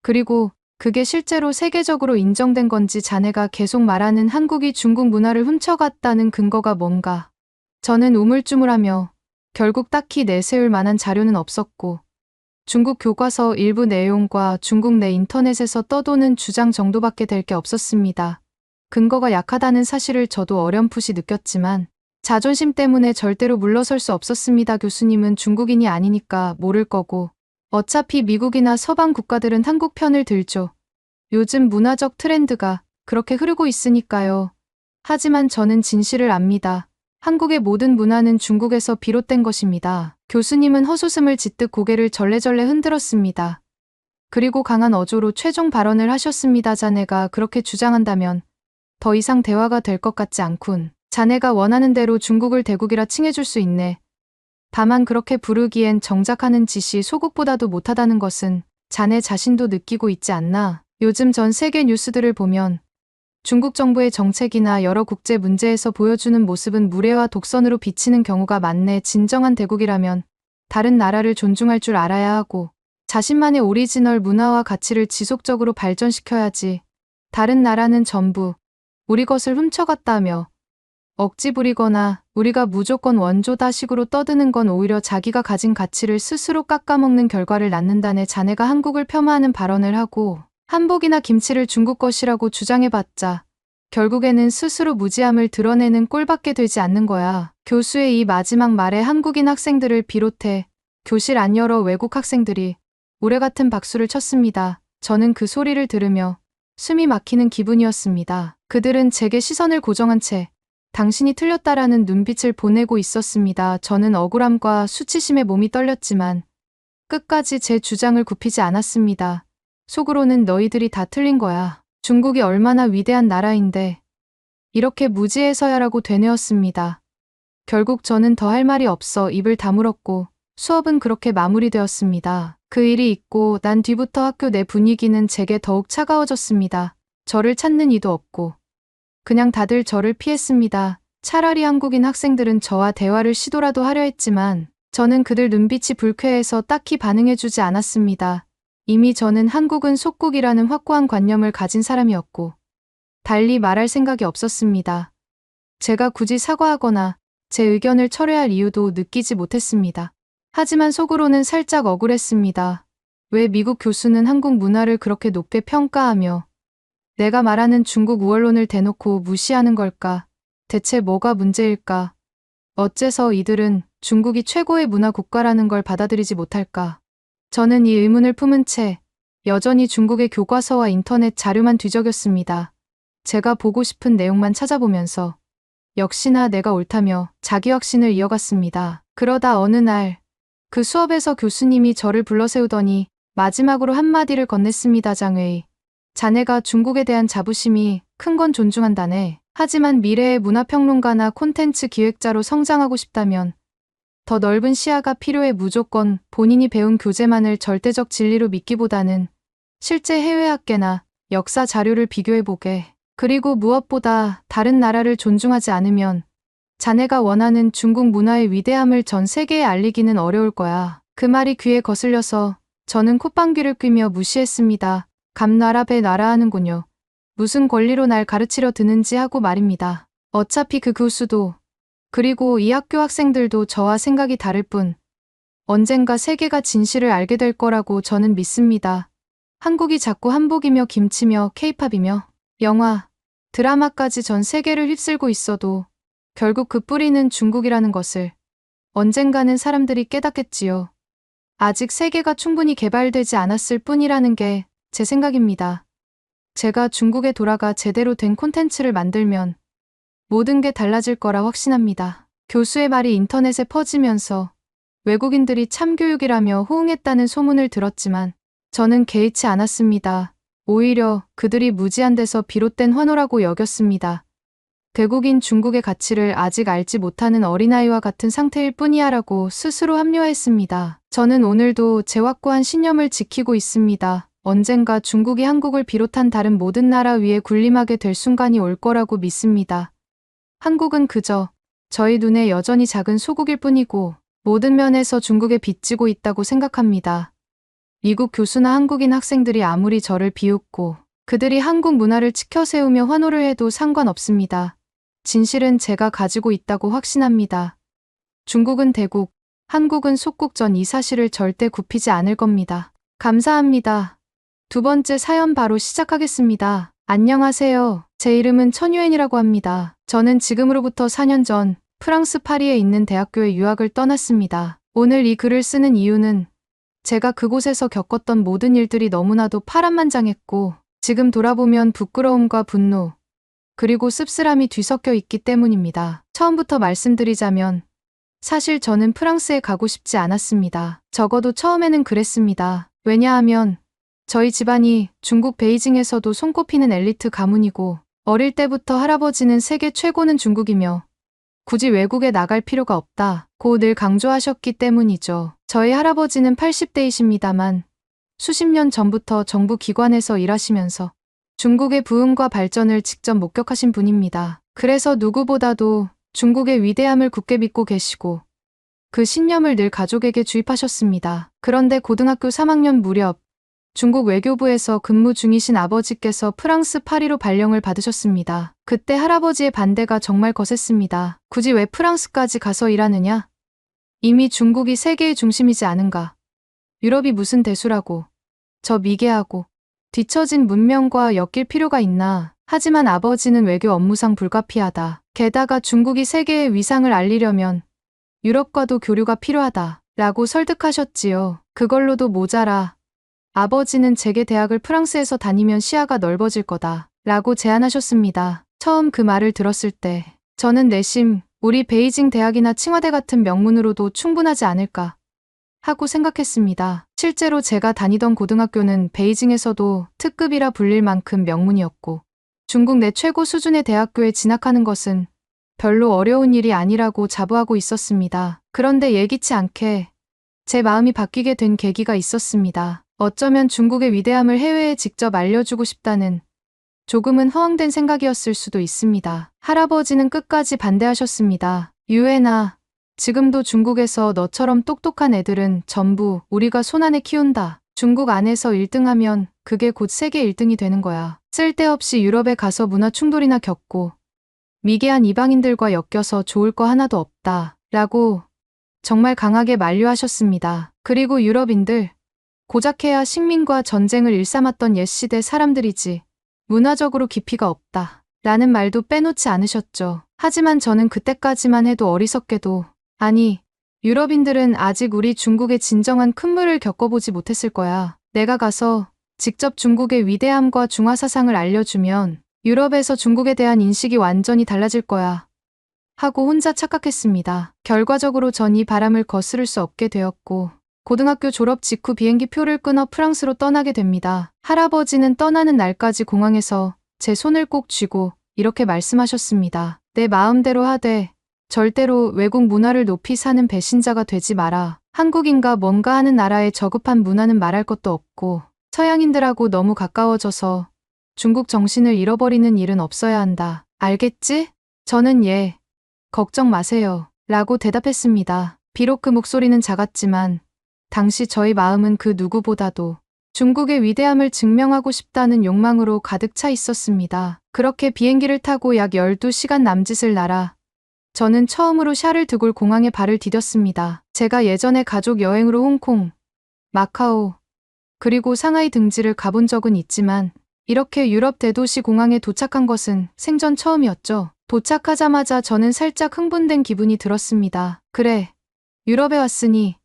그리고 그게 실제로 세계적으로 인정된 건지. 자네가 계속 말하는 한국이 중국 문화를 훔쳐갔다는 근거가 뭔가. 저는 우물쭈물하며 결국 딱히 내세울 만한 자료는 없었고 중국 교과서 일부 내용과 중국 내 인터넷에서 떠도는 주장 정도밖에 될 게 없었습니다. 근거가 약하다는 사실을 저도 어렴풋이 느꼈지만 자존심 때문에 절대로 물러설 수 없었습니다. 교수님은 중국인이 아니니까 모를 거고 어차피 미국이나 서방 국가들은 한국 편을 들죠. 요즘 문화적 트렌드가 그렇게 흐르고 있으니까요. 하지만 저는 진실을 압니다. 한국의 모든 문화는 중국에서 비롯된 것입니다. 교수님은 헛웃음을 짓듯 고개를 절레절레 흔들었습니다. 그리고 강한 어조로 최종 발언을 하셨습니다. 자네가 그렇게 주장한다면 더 이상 대화가 될 것 같지 않군. 자네가 원하는 대로 중국을 대국이라 칭해줄 수 있네. 다만 그렇게 부르기엔 정작 하는 짓이 소국보다도 못하다는 것은 자네 자신도 느끼고 있지 않나? 요즘 전 세계 뉴스들을 보면 중국 정부의 정책이나 여러 국제 문제에서 보여주는 모습은 무례와 독선으로 비치는 경우가 많네. 진정한 대국이라면 다른 나라를 존중할 줄 알아야 하고 자신만의 오리지널 문화와 가치를 지속적으로 발전시켜야지. 다른 나라는 전부 우리 것을 훔쳐갔다며 억지 부리거나 우리가 무조건 원조다 식으로 떠드는 건 오히려 자기가 가진 가치를 스스로 깎아먹는 결과를 낳는다네. 자네가 한국을 폄하하는 발언을 하고 한복이나 김치를 중국 것이라고 주장해봤자 결국에는 스스로 무지함을 드러내는 꼴밖에 되지 않는 거야. 교수의 이 마지막 말에 한국인 학생들을 비롯해 교실 안 여러 외국 학생들이 우레같은 박수를 쳤습니다. 저는 그 소리를 들으며 숨이 막히는 기분이었습니다. 그들은 제게 시선을 고정한 채 당신이 틀렸다라는 눈빛을 보내고 있었습니다. 저는 억울함과 수치심에 몸이 떨렸지만 끝까지 제 주장을 굽히지 않았습니다. 속으로는 너희들이 다 틀린 거야. 중국이 얼마나 위대한 나라인데 이렇게 무지해서야라고 되뇌었습니다. 결국 저는 더 할 말이 없어 입을 다물었고 수업은 그렇게 마무리되었습니다. 그 일이 있고 난 뒤부터 학교 내 분위기는 제게 더욱 차가워졌습니다. 저를 찾는 이도 없고 그냥 다들 저를 피했습니다. 차라리 한국인 학생들은 저와 대화를 시도라도 하려 했지만 저는 그들 눈빛이 불쾌해서 딱히 반응해주지 않았습니다. 이미 저는 한국은 속국이라는 확고한 관념을 가진 사람이었고 달리 말할 생각이 없었습니다. 제가 굳이 사과하거나 제 의견을 철회할 이유도 느끼지 못했습니다. 하지만 속으로는 살짝 억울했습니다. 왜 미국 교수는 한국 문화를 그렇게 높게 평가하며 내가 말하는 중국 우월론을 대놓고 무시하는 걸까? 대체 뭐가 문제일까? 어째서 이들은 중국이 최고의 문화 국가라는 걸 받아들이지 못할까? 저는 이 의문을 품은 채 여전히 중국의 교과서와 인터넷 자료만 뒤적였습니다. 제가 보고 싶은 내용만 찾아보면서 역시나 내가 옳다며 자기 확신을 이어갔습니다. 그러다 어느 날 그 수업에서 교수님이 저를 불러 세우더니 마지막으로 한마디를 건넸습니다. 장웨이, 자네가 중국에 대한 자부심이 큰 건 존중한다네. 하지만 미래의 문화평론가나 콘텐츠 기획자로 성장하고 싶다면 더 넓은 시야가 필요해. 무조건 본인이 배운 교재만을 절대적 진리로 믿기보다는 실제 해외 학계나 역사 자료를 비교해보게. 그리고 무엇보다 다른 나라를 존중하지 않으면 자네가 원하는 중국 문화의 위대함을 전 세계에 알리기는 어려울 거야. 그 말이 귀에 거슬려서 저는 콧방귀를 뀌며 무시했습니다. 감나라 배나라 하는군요. 무슨 권리로 날 가르치려 드는지 하고 말입니다. 어차피 그 교수도 그리고 이 학교 학생들도 저와 생각이 다를 뿐 언젠가 세계가 진실을 알게 될 거라고 저는 믿습니다. 한국이 자꾸 한복이며 김치며 케이팝이며 영화, 드라마까지 전 세계를 휩쓸고 있어도 결국 그 뿌리는 중국이라는 것을 언젠가는 사람들이 깨닫겠지요. 아직 세계가 충분히 개발되지 않았을 뿐이라는 게 제 생각입니다. 제가 중국에 돌아가 제대로 된 콘텐츠를 만들면 모든 게 달라질 거라 확신합니다. 교수의 말이 인터넷에 퍼지면서 외국인들이 참교육이라며 호응했다는 소문을 들었지만 저는 개의치 않았습니다. 오히려 그들이 무지한 데서 비롯된 환호라고 여겼습니다. 대국인 중국의 가치를 아직 알지 못하는 어린아이와 같은 상태일 뿐이야 라고 스스로 합리화했습니다. 저는 오늘도 제 확고한 신념을 지키고 있습니다. 언젠가 중국이 한국을 비롯한 다른 모든 나라 위에 군림하게 될 순간이 올 거라고 믿습니다. 한국은 그저 저희 눈에 여전히 작은 소국일 뿐이고 모든 면에서 중국에 빚지고 있다고 생각합니다. 미국 교수나 한국인 학생들이 아무리 저를 비웃고 그들이 한국 문화를 치켜세우며 환호를 해도 상관없습니다. 진실은 제가 가지고 있다고 확신합니다. 중국은 대국, 한국은 속국. 전 이 사실을 절대 굽히지 않을 겁니다. 감사합니다. 두 번째 사연 바로 시작하겠습니다. 안녕하세요. 제 이름은 천유엔이라고 합니다. 저는 지금으로부터 4년 전 프랑스 파리에 있는 대학교에 유학을 떠났습니다. 오늘 이 글을 쓰는 이유는 제가 그곳에서 겪었던 모든 일들이 너무나도 파란만장했고 지금 돌아보면 부끄러움과 분노 그리고 씁쓸함이 뒤섞여 있기 때문입니다. 처음부터 말씀드리자면 사실 저는 프랑스에 가고 싶지 않았습니다. 적어도 처음에는 그랬습니다. 왜냐하면 저희 집안이 중국 베이징에서도 손꼽히는 엘리트 가문이고 어릴 때부터 할아버지는 세계 최고는 중국이며 굳이 외국에 나갈 필요가 없다고 늘 강조하셨기 때문이죠. 저희 할아버지는 80대이십니다만 수십 년 전부터 정부 기관에서 일하시면서 중국의 부흥과 발전을 직접 목격하신 분입니다. 그래서 누구보다도 중국의 위대함을 굳게 믿고 계시고 그 신념을 늘 가족에게 주입하셨습니다. 그런데 고등학교 3학년 무렵 중국 외교부에서 근무 중이신 아버지께서 프랑스 파리로 발령을 받으셨습니다. 그때 할아버지의 반대가 정말 거셌습니다. 굳이 왜 프랑스까지 가서 일하느냐? 이미 중국이 세계의 중심이지 않은가? 유럽이 무슨 대수라고? 저 미개하고 뒤처진 문명과 엮일 필요가 있나? 하지만 아버지는 외교 업무상 불가피하다. 게다가 중국이 세계의 위상을 알리려면 유럽과도 교류가 필요하다. 라고 설득하셨지요. 그걸로도 모자라. 아버지는 제게 대학을 프랑스에서 다니면 시야가 넓어질 거다. 라고 제안하셨습니다. 처음 그 말을 들었을 때 저는 내심 우리 베이징 대학이나 칭화대 같은 명문으로도 충분하지 않을까 하고 생각했습니다. 실제로 제가 다니던 고등학교는 베이징에서도 특급이라 불릴 만큼 명문이었고 중국 내 최고 수준의 대학교에 진학하는 것은 별로 어려운 일이 아니라고 자부하고 있었습니다. 그런데 예기치 않게 제 마음이 바뀌게 된 계기가 있었습니다. 어쩌면 중국의 위대함을 해외에 직접 알려주고 싶다는 조금은 허황된 생각이었을 수도 있습니다. 할아버지는 끝까지 반대하셨습니다. 유엔아, 지금도 중국에서 너처럼 똑똑한 애들은 전부 우리가 손안에 키운다. 중국 안에서 1등하면 그게 곧 세계 1등이 되는 거야. 쓸데없이 유럽에 가서 문화 충돌이나 겪고 미개한 이방인들과 엮여서 좋을 거 하나도 없다. 라고 정말 강하게 만류하셨습니다. 그리고 유럽인들, 고작해야 식민과 전쟁을 일삼았던 옛시대 사람들이지 문화적으로 깊이가 없다. 라는 말도 빼놓지 않으셨죠. 하지만 저는 그때까지만 해도 어리석게도 아니, 유럽인들은 아직 우리 중국의 진정한 큰 물을 겪어보지 못했을 거야. 내가 가서 직접 중국의 위대함과 중화 사상을 알려주면 유럽에서 중국에 대한 인식이 완전히 달라질 거야. 하고 혼자 착각했습니다. 결과적으로 전 이 바람을 거스를 수 없게 되었고 고등학교 졸업 직후 비행기 표를 끊어 프랑스로 떠나게 됩니다. 할아버지는 떠나는 날까지 공항에서 제 손을 꼭 쥐고 이렇게 말씀하셨습니다. 내 마음대로 하되 절대로 외국 문화를 높이 사는 배신자가 되지 마라. 한국인가 뭔가 하는 나라의 저급한 문화는 말할 것도 없고 서양인들하고 너무 가까워져서 중국 정신을 잃어버리는 일은 없어야 한다. 알겠지? 저는 예, 걱정 마세요. 라고 대답했습니다. 비록 그 목소리는 작았지만 당시 저희 마음은 그 누구보다도 중국의 위대함을 증명하고 싶다는 욕망으로 가득 차 있었습니다. 그렇게 비행기를 타고 약 12시간 남짓을 날아 저는 처음으로 샤를드골 공항에 발을 디뎠습니다. 제가 예전에 가족 여행으로 홍콩, 마카오, 그리고 상하이 등지를 가본 적은 있지만 이렇게 유럽 대도시 공항에 도착한 것은 생전 처음이었죠. 도착하자마자 저는 살짝 흥분된 기분이 들었습니다. 그래, 유럽에 왔으니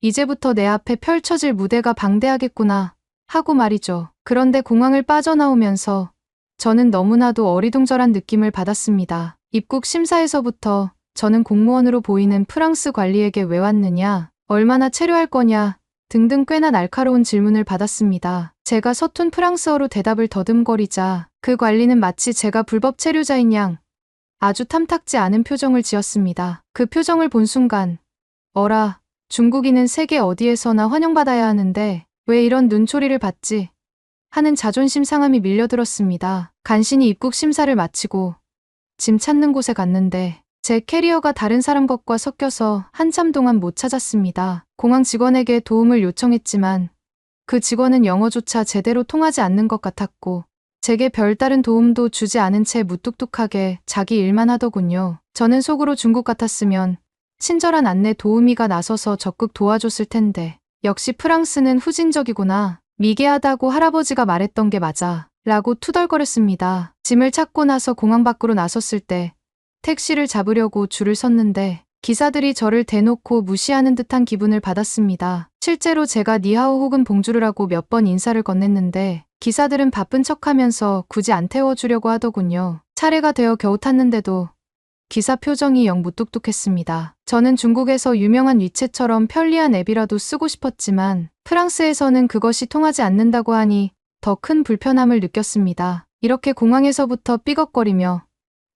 이제부터 내 앞에 펼쳐질 무대가 방대하겠구나 하고 말이죠. 그런데 공항을 빠져나오면서 저는 너무나도 어리둥절한 느낌을 받았습니다. 입국 심사에서부터 저는 공무원으로 보이는 프랑스 관리에게 왜 왔느냐, 얼마나 체류할 거냐 등등 꽤나 날카로운 질문을 받았습니다. 제가 서툰 프랑스어로 대답을 더듬거리자 그 관리는 마치 제가 불법 체류자인 양 아주 탐탁지 않은 표정을 지었습니다. 그 표정을 본 순간 어라, 중국인은 세계 어디에서나 환영받아야 하는데 왜 이런 눈초리를 받지? 하는 자존심 상함이 밀려들었습니다. 간신히 입국 심사를 마치고 짐 찾는 곳에 갔는데 제 캐리어가 다른 사람 것과 섞여서 한참 동안 못 찾았습니다. 공항 직원에게 도움을 요청했지만 그 직원은 영어조차 제대로 통하지 않는 것 같았고 제게 별다른 도움도 주지 않은 채 무뚝뚝하게 자기 일만 하더군요. 저는 속으로 중국 같았으면 친절한 안내 도우미가 나서서 적극 도와줬을 텐데 역시 프랑스는 후진적이구나. 미개하다고 할아버지가 말했던 게 맞아. 라고 투덜거렸습니다. 짐을 찾고 나서 공항 밖으로 나섰을 때 택시를 잡으려고 줄을 섰는데 기사들이 저를 대놓고 무시하는 듯한 기분을 받았습니다. 실제로 제가 니하오 혹은 봉주르라고 몇 번 인사를 건넸는데 기사들은 바쁜 척하면서 굳이 안 태워주려고 하더군요. 차례가 되어 겨우 탔는데도 기사 표정이 영 무뚝뚝했습니다. 저는 중국에서 유명한 위챗처럼 편리한 앱이라도 쓰고 싶었지만 프랑스에서는 그것이 통하지 않는다고 하니 더 큰 불편함을 느꼈습니다. 이렇게 공항에서부터 삐걱거리며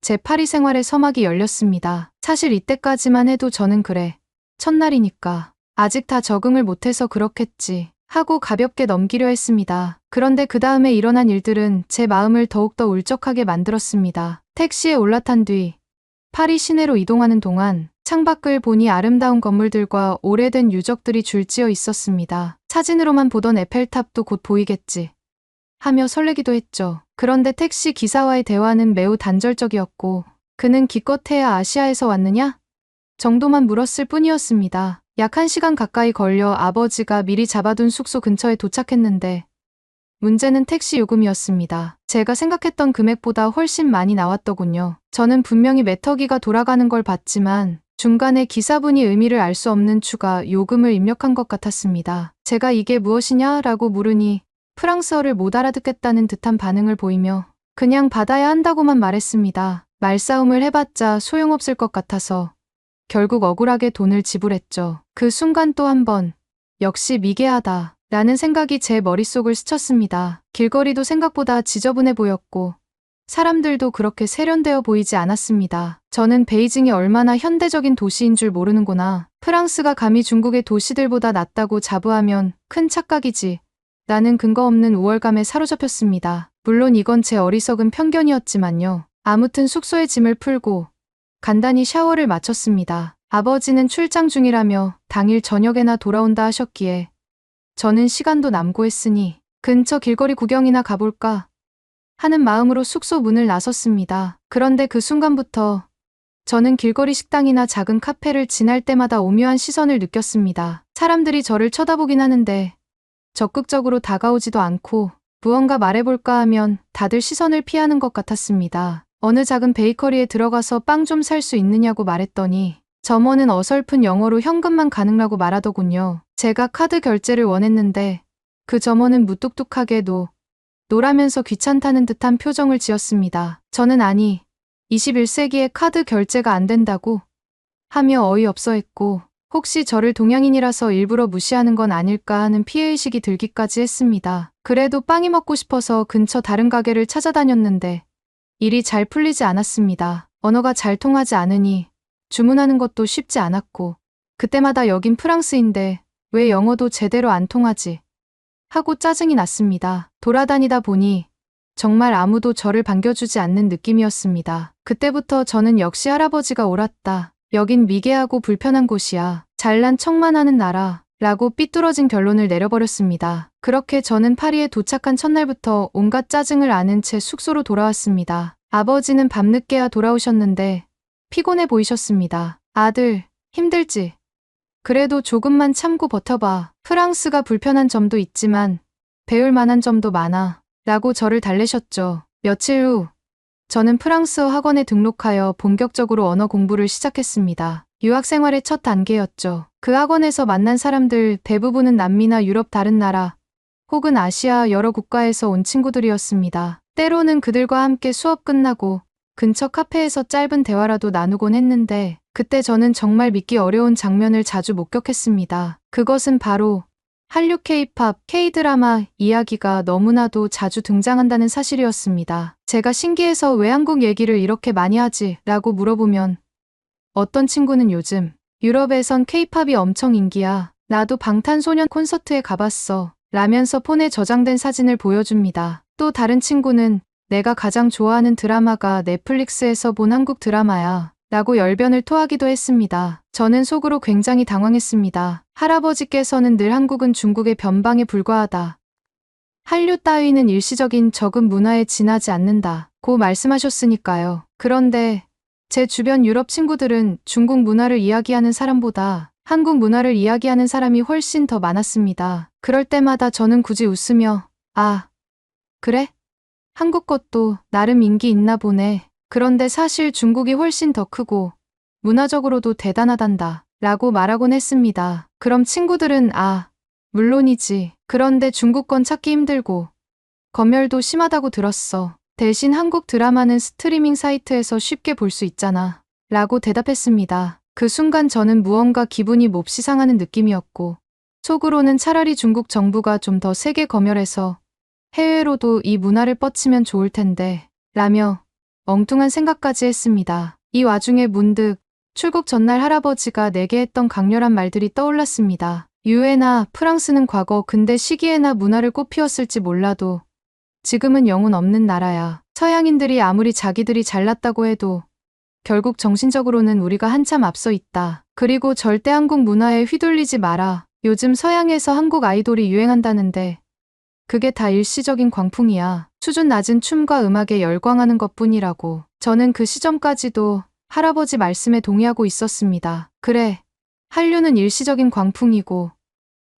제 파리 생활의 서막이 열렸습니다. 사실 이때까지만 해도 저는 그래. 첫날이니까 아직 다 적응을 못해서 그렇겠지 하고 가볍게 넘기려 했습니다. 그런데 그 다음에 일어난 일들은 제 마음을 더욱더 울적하게 만들었습니다. 택시에 올라탄 뒤 파리 시내로 이동하는 동안 창밖을 보니 아름다운 건물들과 오래된 유적들이 줄지어 있었습니다. 사진으로만 보던 에펠탑도 곧 보이겠지 하며 설레기도 했죠. 그런데 택시 기사와의 대화는 매우 단절적이었고 그는 기껏해야 아시아에서 왔느냐? 정도만 물었을 뿐이었습니다. 약 1시간 가까이 걸려 아버지가 미리 잡아둔 숙소 근처에 도착했는데 문제는 택시 요금이었습니다. 제가 생각했던 금액보다 훨씬 많이 나왔더군요. 저는 분명히 매터기가 돌아가는 걸 봤지만 중간에 기사분이 의미를 알 수 없는 추가 요금을 입력한 것 같았습니다. 제가 이게 무엇이냐? 라고 물으니 프랑스어를 못 알아듣겠다는 듯한 반응을 보이며 그냥 받아야 한다고만 말했습니다. 말싸움을 해봤자 소용없을 것 같아서 결국 억울하게 돈을 지불했죠. 그 순간 또 한 번 역시 미개하다 라는 생각이 제 머릿속을 스쳤습니다. 길거리도 생각보다 지저분해 보였고 사람들도 그렇게 세련되어 보이지 않았습니다. 저는 베이징이 얼마나 현대적인 도시인 줄 모르는구나. 프랑스가 감히 중국의 도시들보다 낫다고 자부하면 큰 착각이지. 나는 근거 없는 우월감에 사로잡혔습니다. 물론 이건 제 어리석은 편견이었지만요. 아무튼 숙소에 짐을 풀고 간단히 샤워를 마쳤습니다. 아버지는 출장 중이라며 당일 저녁에나 돌아온다 하셨기에 저는 시간도 남고 했으니 근처 길거리 구경이나 가볼까 하는 마음으로 숙소 문을 나섰습니다. 그런데 그 순간부터 저는 길거리 식당이나 작은 카페를 지날 때마다 오묘한 시선을 느꼈습니다. 사람들이 저를 쳐다보긴 하는데 적극적으로 다가오지도 않고 무언가 말해볼까 하면 다들 시선을 피하는 것 같았습니다. 어느 작은 베이커리에 들어가서 빵 좀 살 수 있느냐고 말했더니 점원은 어설픈 영어로 현금만 가능라고 말하더군요. 제가 카드 결제를 원했는데 그 점원은 무뚝뚝하게 노라면서 귀찮다는 듯한 표정을 지었습니다. 저는 아니, 21세기에 카드 결제가 안 된다고 하며 어이없어 했고 혹시 저를 동양인이라서 일부러 무시하는 건 아닐까 하는 피해의식이 들기까지 했습니다. 그래도 빵이 먹고 싶어서 근처 다른 가게를 찾아다녔는데 일이 잘 풀리지 않았습니다. 언어가 잘 통하지 않으니 주문하는 것도 쉽지 않았고 그때마다 여긴 프랑스인데 왜 영어도 제대로 안 통하지? 하고 짜증이 났습니다. 돌아다니다 보니 정말 아무도 저를 반겨주지 않는 느낌이었습니다. 그때부터 저는 역시 할아버지가 옳았다. 여긴 미개하고 불편한 곳이야. 잘난 척만 하는 나라. 라고 삐뚤어진 결론을 내려버렸습니다. 그렇게 저는 파리에 도착한 첫날부터 온갖 짜증을 아는 채 숙소로 돌아왔습니다. 아버지는 밤늦게야 돌아오셨는데 피곤해 보이셨습니다. 아들, 힘들지? 그래도 조금만 참고 버텨봐. 프랑스가 불편한 점도 있지만 배울 만한 점도 많아. 라고 저를 달래셨죠. 며칠 후 저는 프랑스어 학원에 등록하여 본격적으로 언어 공부를 시작했습니다. 유학 생활의 첫 단계였죠. 그 학원에서 만난 사람들 대부분은 남미나 유럽 다른 나라 혹은 아시아 여러 국가에서 온 친구들이었습니다. 때로는 그들과 함께 수업 끝나고 근처 카페에서 짧은 대화라도 나누곤 했는데 그때 저는 정말 믿기 어려운 장면을 자주 목격했습니다. 그것은 바로 한류 K-팝, K-드라마 이야기가 너무나도 자주 등장한다는 사실이었습니다. 제가 신기해서 왜 한국 얘기를 이렇게 많이 하지? 라고 물어보면 어떤 친구는 요즘 유럽에선 K-팝이 엄청 인기야. 나도 방탄소년 콘서트에 가봤어. 라면서 폰에 저장된 사진을 보여줍니다. 또 다른 친구는 내가 가장 좋아하는 드라마가 넷플릭스에서 본 한국 드라마야. 라고 열변을 토하기도 했습니다. 저는 속으로 굉장히 당황했습니다. 할아버지께서는 늘 한국은 중국의 변방에 불과하다. 한류 따위는 일시적인 적응 문화에 지나지 않는다. 고 말씀하셨으니까요. 그런데 제 주변 유럽 친구들은 중국 문화를 이야기하는 사람보다 한국 문화를 이야기하는 사람이 훨씬 더 많았습니다. 그럴 때마다 저는 굳이 웃으며 아, 그래? 한국 것도 나름 인기 있나 보네. 그런데 사실 중국이 훨씬 더 크고 문화적으로도 대단하단다. 라고 말하곤 했습니다. 그럼 친구들은 물론이지. 그런데 중국 건 찾기 힘들고 검열도 심하다고 들었어. 대신 한국 드라마는 스트리밍 사이트에서 쉽게 볼 수 있잖아. 라고 대답했습니다. 그 순간 저는 무언가 기분이 몹시 상하는 느낌이었고 속으로는 차라리 중국 정부가 좀 더 세게 검열해서 해외로도 이 문화를 뻗치면 좋을 텐데 라며 엉뚱한 생각까지 했습니다. 이 와중에 문득 출국 전날 할아버지가 내게 했던 강렬한 말들이 떠올랐습니다. 유엔아, 프랑스는 과거 근대 시기에나 문화를 꽃피웠을지 몰라도 지금은 영혼 없는 나라야. 서양인들이 아무리 자기들이 잘났다고 해도 결국 정신적으로는 우리가 한참 앞서 있다. 그리고 절대 한국 문화에 휘둘리지 마라. 요즘 서양에서 한국 아이돌이 유행한다는데 그게 다 일시적인 광풍이야. 수준 낮은 춤과 음악에 열광하는 것뿐이라고. 저는 그 시점까지도 할아버지 말씀에 동의하고 있었습니다. 그래, 한류는 일시적인 광풍이고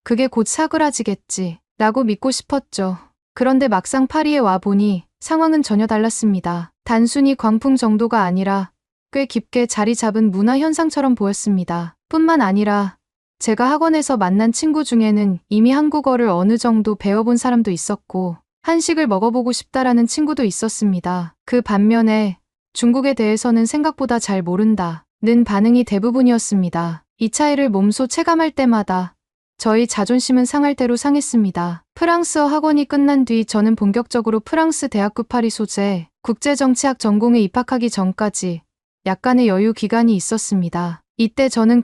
그게 곧 사그라지겠지 라고 믿고 싶었죠. 그런데 막상 파리에 와 보니 상황은 전혀 달랐습니다. 단순히 광풍 정도가 아니라 꽤 깊게 자리 잡은 문화 현상처럼 보였습니다. 뿐만 아니라 제가 학원에서 만난 친구 중에는 이미 한국어를 어느 정도 배워본 사람도 있었고 한식을 먹어보고 싶다라는 친구도 있었습니다. 그 반면에 중국에 대해서는 생각보다 잘 모른다는 반응이 대부분이었습니다. 이 차이를 몸소 체감할 때마다 저희 자존심은 상할 대로 상했습니다. 프랑스어 학원이 끝난 뒤 저는 본격적으로 프랑스 대학교 파리 소재 국제정치학 전공에 입학하기 전까지 약간의 여유 기간이 있었습니다. 이때 저는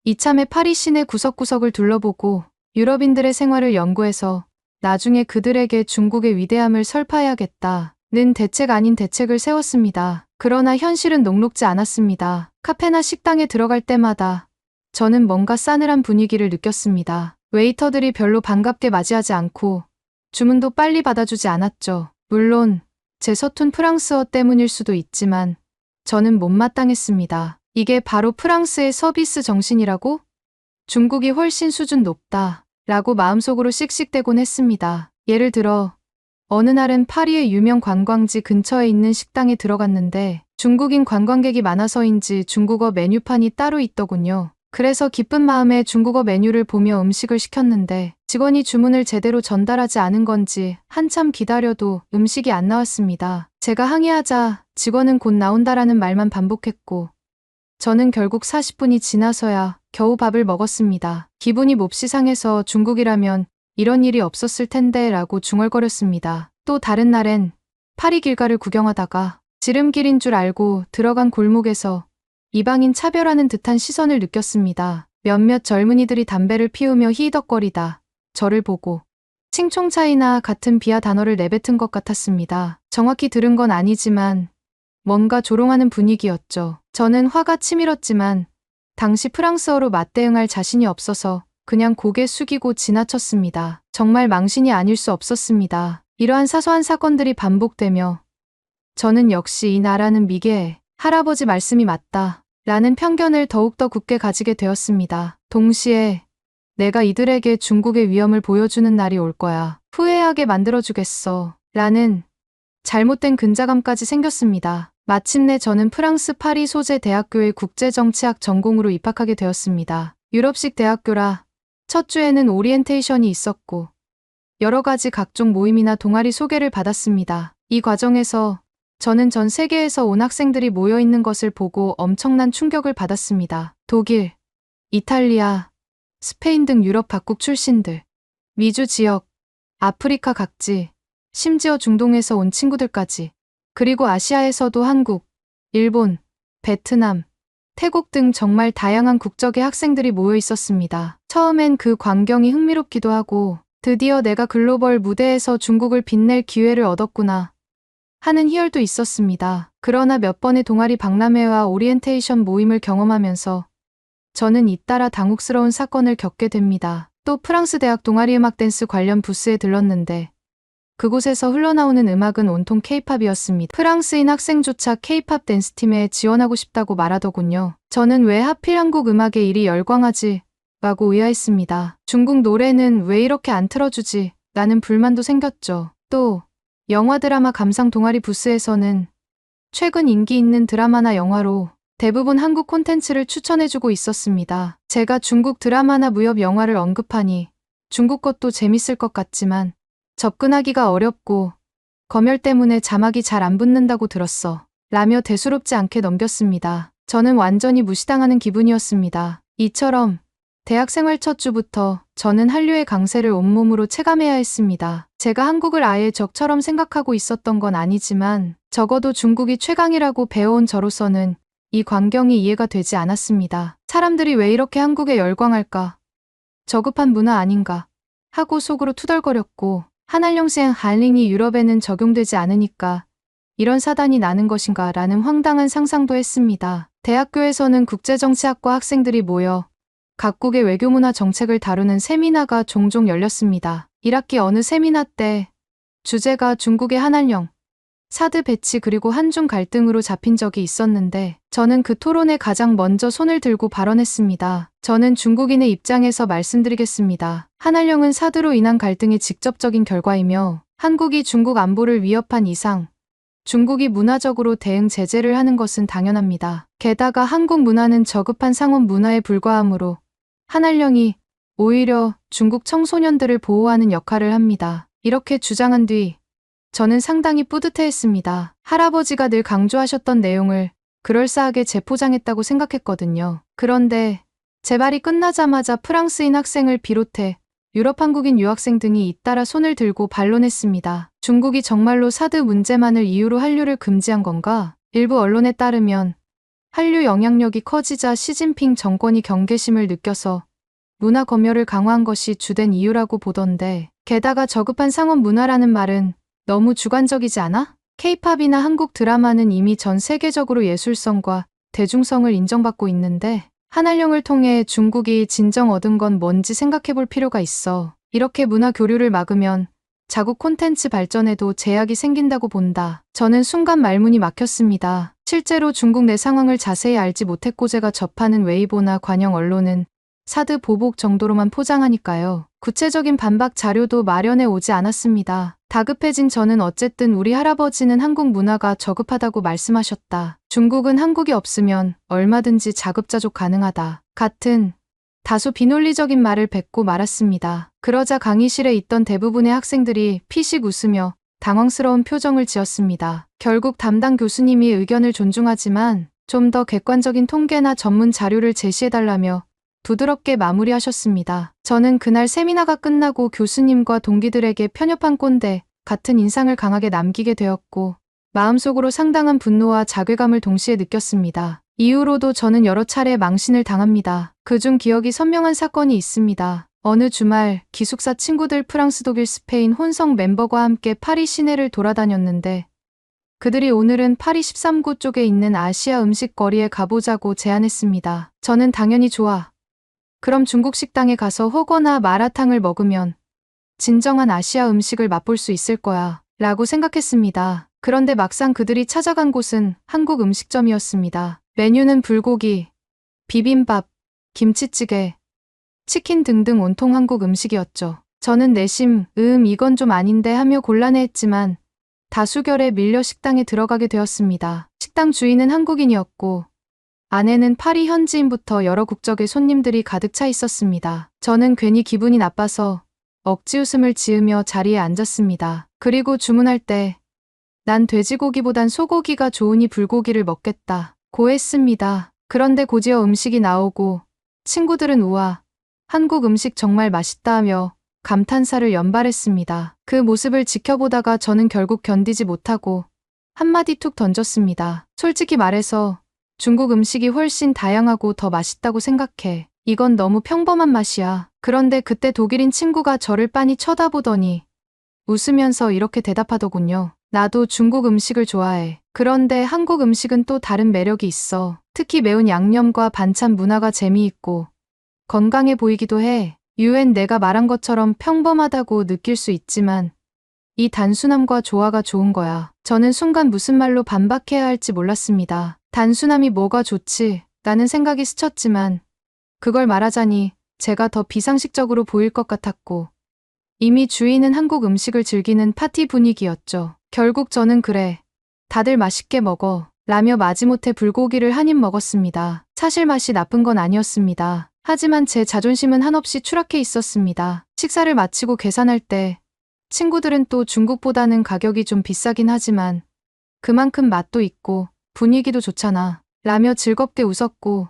이참에 파리 시내 구석구석을 둘러보고 유럽인들의 생활을 연구해서 나중에 그들에게 중국의 위대함을 설파해야겠다는 대책 아닌 대책을 세웠습니다. 그러나 현실은 녹록지 않았습니다. 카페나 식당에 들어갈 때마다 저는 뭔가 싸늘한 분위기를 느꼈습니다. 웨이터들이 별로 반갑게 맞이하지 않고 주문도 빨리 받아주지 않았죠. 물론 제 서툰 프랑스어 때문일 수도 있지만 저는 못마땅했습니다. 이게 바로 프랑스의 서비스 정신이라고? 중국이 훨씬 수준 높다 라고 마음속으로 씩씩대곤 했습니다. 예를 들어 어느 날은 파리의 유명 관광지 근처에 있는 식당에 들어갔는데 중국인 관광객이 많아서인지 중국어 메뉴판이 따로 있더군요. 그래서 기쁜 마음에 중국어 메뉴를 보며 음식을 시켰는데 직원이 주문을 제대로 전달하지 않은 건지 한참 기다려도 음식이 안 나왔습니다. 제가 항의하자 직원은 곧 나온다라는 말만 반복했고 저는 결국 40분이 지나서야 겨우 밥을 먹었습니다. 기분이 몹시 상해서 중국이라면 이런 일이 없었을 텐데 라고 중얼거렸습니다. 또 다른 날엔 파리 길가를 구경하다가 지름길인 줄 알고 들어간 골목에서 이방인 차별하는 듯한 시선을 느꼈습니다. 몇몇 젊은이들이 담배를 피우며 히히덕거리다 저를 보고 칭총차이나 같은 비하 단어를 내뱉은 것 같았습니다. 정확히 들은 건 아니지만 뭔가 조롱하는 분위기였죠. 저는 화가 치밀었지만 당시 프랑스어로 맞대응할 자신이 없어서 그냥 고개 숙이고 지나쳤습니다. 정말 망신이 아닐 수 없었습니다. 이러한 사소한 사건들이 반복되며 저는 역시 이 나라는 미개해. 할아버지 말씀이 맞다. 라는 편견을 더욱더 굳게 가지게 되었습니다. 동시에 내가 이들에게 중국의 위험을 보여주는 날이 올 거야. 후회하게 만들어주겠어. 라는 잘못된 근자감까지 생겼습니다. 마침내 저는 프랑스 파리 소재 대학교의 국제정치학 전공으로 입학하게 되었습니다. 유럽식 대학교라 첫 주에는 오리엔테이션이 있었고 여러 가지 각종 모임이나 동아리 소개를 받았습니다. 이 과정에서 저는 전 세계에서 온 학생들이 모여 있는 것을 보고 엄청난 충격을 받았습니다. 독일, 이탈리아, 스페인 등 유럽 각국 출신들, 미주 지역, 아프리카 각지, 심지어 중동에서 온 친구들까지, 그리고 아시아에서도 한국, 일본, 베트남, 태국 등 정말 다양한 국적의 학생들이 모여 있었습니다. 처음엔 그 광경이 흥미롭기도 하고 드디어 내가 글로벌 무대에서 중국을 빛낼 기회를 얻었구나 하는 희열도 있었습니다. 그러나 몇 번의 동아리 박람회와 오리엔테이션 모임을 경험하면서 저는 잇따라 당혹스러운 사건을 겪게 됩니다. 또 프랑스 대학 동아리 음악 댄스 관련 부스에 들렀는데 그곳에서 흘러나오는 음악은 온통 케이팝이었습니다. 프랑스인 학생조차 케이팝 댄스팀에 지원하고 싶다고 말하더군요. 저는 왜 하필 한국 음악에 이리 열광하지? 라고 의아했습니다. 중국 노래는 왜 이렇게 안 틀어주지? 라는 불만도 생겼죠. 또 영화 드라마 감상 동아리 부스에서는 최근 인기 있는 드라마나 영화로 대부분 한국 콘텐츠를 추천해주고 있었습니다. 제가 중국 드라마나 무협 영화를 언급하니 중국 것도 재밌을 것 같지만 접근하기가 어렵고 검열 때문에 자막이 잘 안 붙는다고 들었어. 라며 대수롭지 않게 넘겼습니다. 저는 완전히 무시당하는 기분이었습니다. 이처럼 대학 생활 첫 주부터 저는 한류의 강세를 온몸으로 체감해야 했습니다. 제가 한국을 아예 적처럼 생각하고 있었던 건 아니지만 적어도 중국이 최강이라고 배워온 저로서는 이 광경이 이해가 되지 않았습니다. 사람들이 왜 이렇게 한국에 열광할까? 저급한 문화 아닌가? 하고 속으로 투덜거렸고 한알령생 한링이 유럽에는 적용되지 않으니까 이런 사단이 나는 것인가 라는 황당한 상상도 했습니다. 대학교에서는 국제정치학과 학생들이 모여 각국의 외교문화 정책을 다루는 세미나가 종종 열렸습니다. 1학기 어느 세미나 때 주제가 중국의 한알령, 사드 배치 그리고 한중 갈등으로 잡힌 적이 있었는데 저는 그 토론에 가장 먼저 손을 들고 발언했습니다. 저는 중국인의 입장에서 말씀드리겠습니다. 한알령은 사드로 인한 갈등의 직접적인 결과이며 한국이 중국 안보를 위협한 이상 중국이 문화적으로 대응 제재를 하는 것은 당연합니다. 게다가 한국 문화는 저급한 상업 문화에 불과하므로 한알령이 오히려 중국 청소년들을 보호하는 역할을 합니다. 이렇게 주장한 뒤 저는 상당히 뿌듯해했습니다. 할아버지가 늘 강조하셨던 내용을 그럴싸하게 재포장했다고 생각했거든요. 그런데 제 말이 끝나자마자 프랑스인 학생을 비롯해 유럽 한국인 유학생 등이 잇따라 손을 들고 반론했습니다. 중국이 정말로 사드 문제만을 이유로 한류를 금지한 건가? 일부 언론에 따르면 한류 영향력이 커지자 시진핑 정권이 경계심을 느껴서 문화 검열을 강화한 것이 주된 이유라고 보던데 게다가 저급한 상업 문화라는 말은 너무 주관적이지 않아? K-팝이나 한국 드라마는 이미 전 세계적으로 예술성과 대중성을 인정받고 있는데 한알령을 통해 중국이 진정 얻은 건 뭔지 생각해볼 필요가 있어. 이렇게 문화 교류를 막으면 자국 콘텐츠 발전에도 제약이 생긴다고 본다. 저는 순간 말문이 막혔습니다. 실제로 중국 내 상황을 자세히 알지 못했고 제가 접하는 웨이보나 관영 언론은 사드 보복 정도로만 포장하니까요. 구체적인 반박 자료도 마련해 오지 않았습니다. 다급해진 저는 어쨌든 우리 할아버지는 한국 문화가 저급하다고 말씀하셨다. 중국은 한국이 없으면 얼마든지 자급자족 가능하다. 같은 다소 비논리적인 말을 뱉고 말았습니다. 그러자 강의실에 있던 대부분의 학생들이 피식 웃으며 당황스러운 표정을 지었습니다. 결국 담당 교수님이 의견을 존중하지만 좀 더 객관적인 통계나 전문 자료를 제시해달라며 부드럽게 마무리하셨습니다. 저는 그날 세미나가 끝나고 교수님과 동기들에게 편협한 꼰대 같은 인상을 강하게 남기게 되었고 마음속으로 상당한 분노와 자괴감을 동시에 느꼈습니다. 이후로도 저는 여러 차례 망신을 당합니다. 그중 기억이 선명한 사건이 있습니다. 어느 주말 기숙사 친구들 프랑스, 독일, 스페인 혼성 멤버와 함께 파리 시내를 돌아다녔는데 그들이 오늘은 파리 13구 쪽에 있는 아시아 음식 거리에 가보자고 제안했습니다. 저는 당연히 좋아. 그럼 중국 식당에 가서 호거나 마라탕을 먹으면 진정한 아시아 음식을 맛볼 수 있을 거야 라고 생각했습니다. 그런데 막상 그들이 찾아간 곳은 한국 음식점이었습니다. 메뉴는 불고기, 비빔밥, 김치찌개, 치킨 등등 온통 한국 음식이었죠. 저는 내심 이건 좀 아닌데 하며 곤란해했지만 다수결에 밀려 식당에 들어가게 되었습니다. 식당 주인은 한국인이었고 안에는 파리 현지인부터 여러 국적의 손님들이 가득 차 있었습니다. 저는 괜히 기분이 나빠서 억지 웃음을 지으며 자리에 앉았습니다. 그리고 주문할 때 난 돼지고기보단 소고기가 좋으니 불고기를 먹겠다 고 했습니다. 그런데 곧이어 음식이 나오고 친구들은 우와, 한국 음식 정말 맛있다 하며 감탄사를 연발했습니다. 그 모습을 지켜보다가 저는 결국 견디지 못하고 한마디 툭 던졌습니다. 솔직히 말해서 중국 음식이 훨씬 다양하고 더 맛있다고 생각해. 이건 너무 평범한 맛이야. 그런데 그때 독일인 친구가 저를 빤히 쳐다보더니 웃으면서 이렇게 대답하더군요. 나도 중국 음식을 좋아해. 그런데 한국 음식은 또 다른 매력이 있어. 특히 매운 양념과 반찬 문화가 재미있고 건강해 보이기도 해. 내가 말한 것처럼 평범하다고 느낄 수 있지만 이 단순함과 조화가 좋은 거야. 저는 순간 무슨 말로 반박해야 할지 몰랐습니다. 단순함이 뭐가 좋지? 라는 생각이 스쳤지만 그걸 말하자니 제가 더 비상식적으로 보일 것 같았고 이미 주인은 한국 음식을 즐기는 파티 분위기였죠. 결국 저는 그래. 다들 맛있게 먹어. 라며 마지못해 불고기를 한 입 먹었습니다. 사실 맛이 나쁜 건 아니었습니다. 하지만 제 자존심은 한없이 추락해 있었습니다. 식사를 마치고 계산할 때 친구들은 또 중국보다는 가격이 좀 비싸긴 하지만 그만큼 맛도 있고 분위기도 좋잖아. 라며 즐겁게 웃었고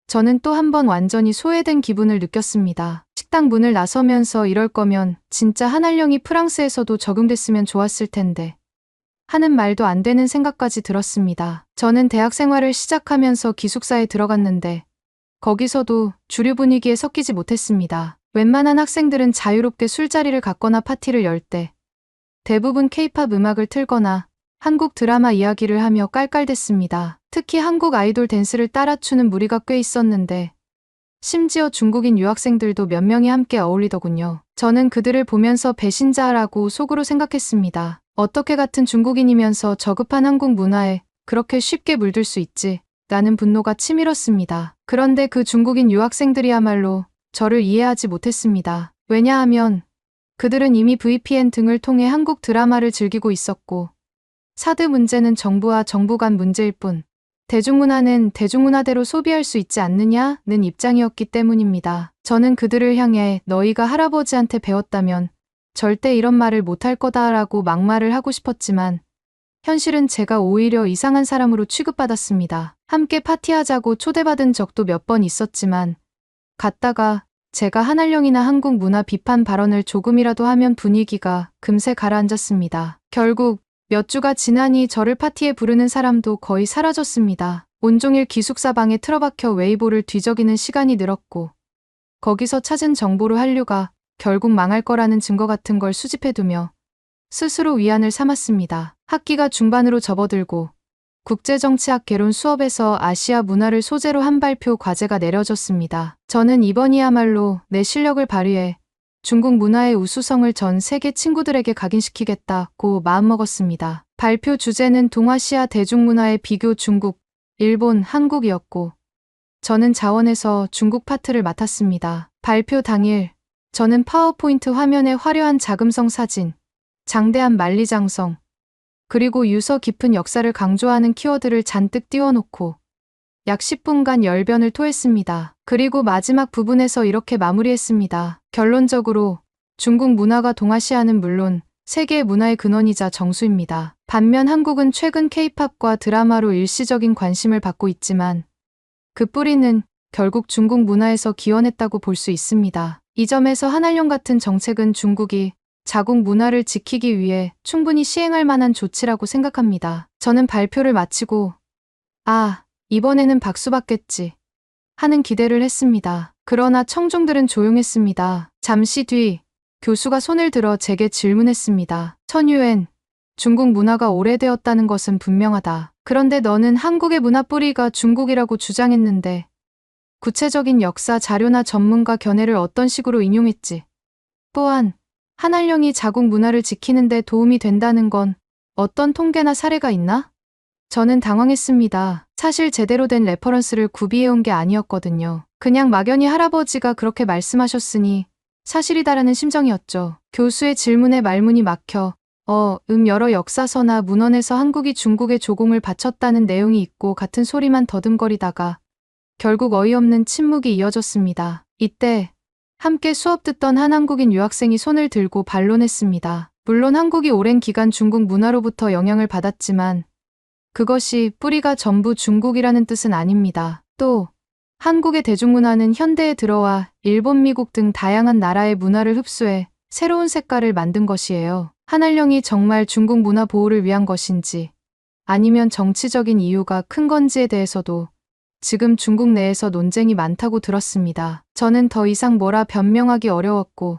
저는 또 한 번 완전히 소외된 기분을 느꼈습니다. 식당 문을 나서면서 이럴 거면 진짜 한알령이 프랑스에서도 적용됐으면 좋았을 텐데 하는 말도 안 되는 생각까지 들었습니다. 저는 대학 생활을 시작하면서 기숙사에 들어갔는데 거기서도 주류 분위기에 섞이지 못했습니다. 웬만한 학생들은 자유롭게 술자리를 갖거나 파티를 열 때 대부분 케이팝 음악을 틀거나 한국 드라마 이야기를 하며 깔깔댔습니다. 특히 한국 아이돌 댄스를 따라 추는 무리가 꽤 있었는데 심지어 중국인 유학생들도 몇 명이 함께 어울리더군요. 저는 그들을 보면서 배신자라고 속으로 생각했습니다. 어떻게 같은 중국인이면서 저급한 한국 문화에 그렇게 쉽게 물들 수 있지? 라는 분노가 치밀었습니다. 그런데 그 중국인 유학생들이야말로 저를 이해하지 못했습니다. 왜냐하면 그들은 이미 VPN 등을 통해 한국 드라마를 즐기고 있었고 사드 문제는 정부와 정부 간 문제일 뿐 대중문화는 대중문화대로 소비할 수 있지 않느냐는 입장이었기 때문입니다. 저는 그들을 향해 너희가 할아버지한테 배웠다면 절대 이런 말을 못할 거다라고 막말을 하고 싶었지만 현실은 제가 오히려 이상한 사람으로 취급받았습니다. 함께 파티하자고 초대받은 적도 몇 번 있었지만 갔다가 제가 한알령이나 한국 문화 비판 발언을 조금이라도 하면 분위기가 금세 가라앉았습니다. 결국 몇 주가 지나니 저를 파티에 부르는 사람도 거의 사라졌습니다. 온종일 기숙사 방에 틀어박혀 웨이보를 뒤적이는 시간이 늘었고 거기서 찾은 정보로 한류가 결국 망할 거라는 증거 같은 걸 수집해두며 스스로 위안을 삼았습니다. 학기가 중반으로 접어들고 국제정치학 개론 수업에서 아시아 문화를 소재로 한 발표 과제가 내려졌습니다. 저는 이번이야말로 내 실력을 발휘해 중국 문화의 우수성을 전 세계 친구들에게 각인시키겠다고 마음먹었습니다. 발표 주제는 동아시아 대중문화의 비교 중국, 일본, 한국이었고 저는 자원에서 중국 파트를 맡았습니다. 발표 당일 저는 파워포인트 화면에 화려한 자금성 사진, 장대한 만리장성, 그리고 유서 깊은 역사를 강조하는 키워드를 잔뜩 띄워놓고 약 10분간 열변을 토했습니다. 그리고 마지막 부분에서 이렇게 마무리했습니다. 결론적으로 중국 문화가 동아시아는 물론 세계의 문화의 근원이자 정수입니다. 반면 한국은 최근 K-팝과 드라마로 일시적인 관심을 받고 있지만 그 뿌리는 결국 중국 문화에서 기원했다고 볼 수 있습니다. 이 점에서 한알령 같은 정책은 중국이 자국 문화를 지키기 위해 충분히 시행할 만한 조치라고 생각합니다. 저는 발표를 마치고 이번에는 박수 받겠지 하는 기대를 했습니다. 그러나 청중들은 조용했습니다. 잠시 뒤 교수가 손을 들어 제게 질문했습니다. 천유엔, 중국 문화가 오래되었다는 것은 분명하다. 그런데 너는 한국의 문화 뿌리가 중국이라고 주장했는데 구체적인 역사 자료나 전문가 견해를 어떤 식으로 인용했지? 또한 한알령이 자국 문화를 지키는 데 도움이 된다는 건 어떤 통계나 사례가 있나? 저는 당황했습니다. 사실 제대로 된 레퍼런스를 구비해온 게 아니었거든요. 그냥 막연히 할아버지가 그렇게 말씀하셨으니 사실이다라는 심정이었죠. 교수의 질문에 말문이 막혀 여러 역사서나 문헌에서 한국이 중국에 조공을 바쳤다는 내용이 있고 같은 소리만 더듬거리다가 결국 어이없는 침묵이 이어졌습니다. 이때 함께 수업 듣던 한 한국인 유학생이 손을 들고 반론했습니다. 물론 한국이 오랜 기간 중국 문화로부터 영향을 받았지만 그것이 뿌리가 전부 중국이라는 뜻은 아닙니다. 또 한국의 대중문화는 현대에 들어와 일본, 미국 등 다양한 나라의 문화를 흡수해 새로운 색깔을 만든 것이에요. 한알령이 정말 중국 문화 보호를 위한 것인지 아니면 정치적인 이유가 큰 건지에 대해서도 지금 중국 내에서 논쟁이 많다고 들었습니다. 저는 더 이상 뭐라 변명하기 어려웠고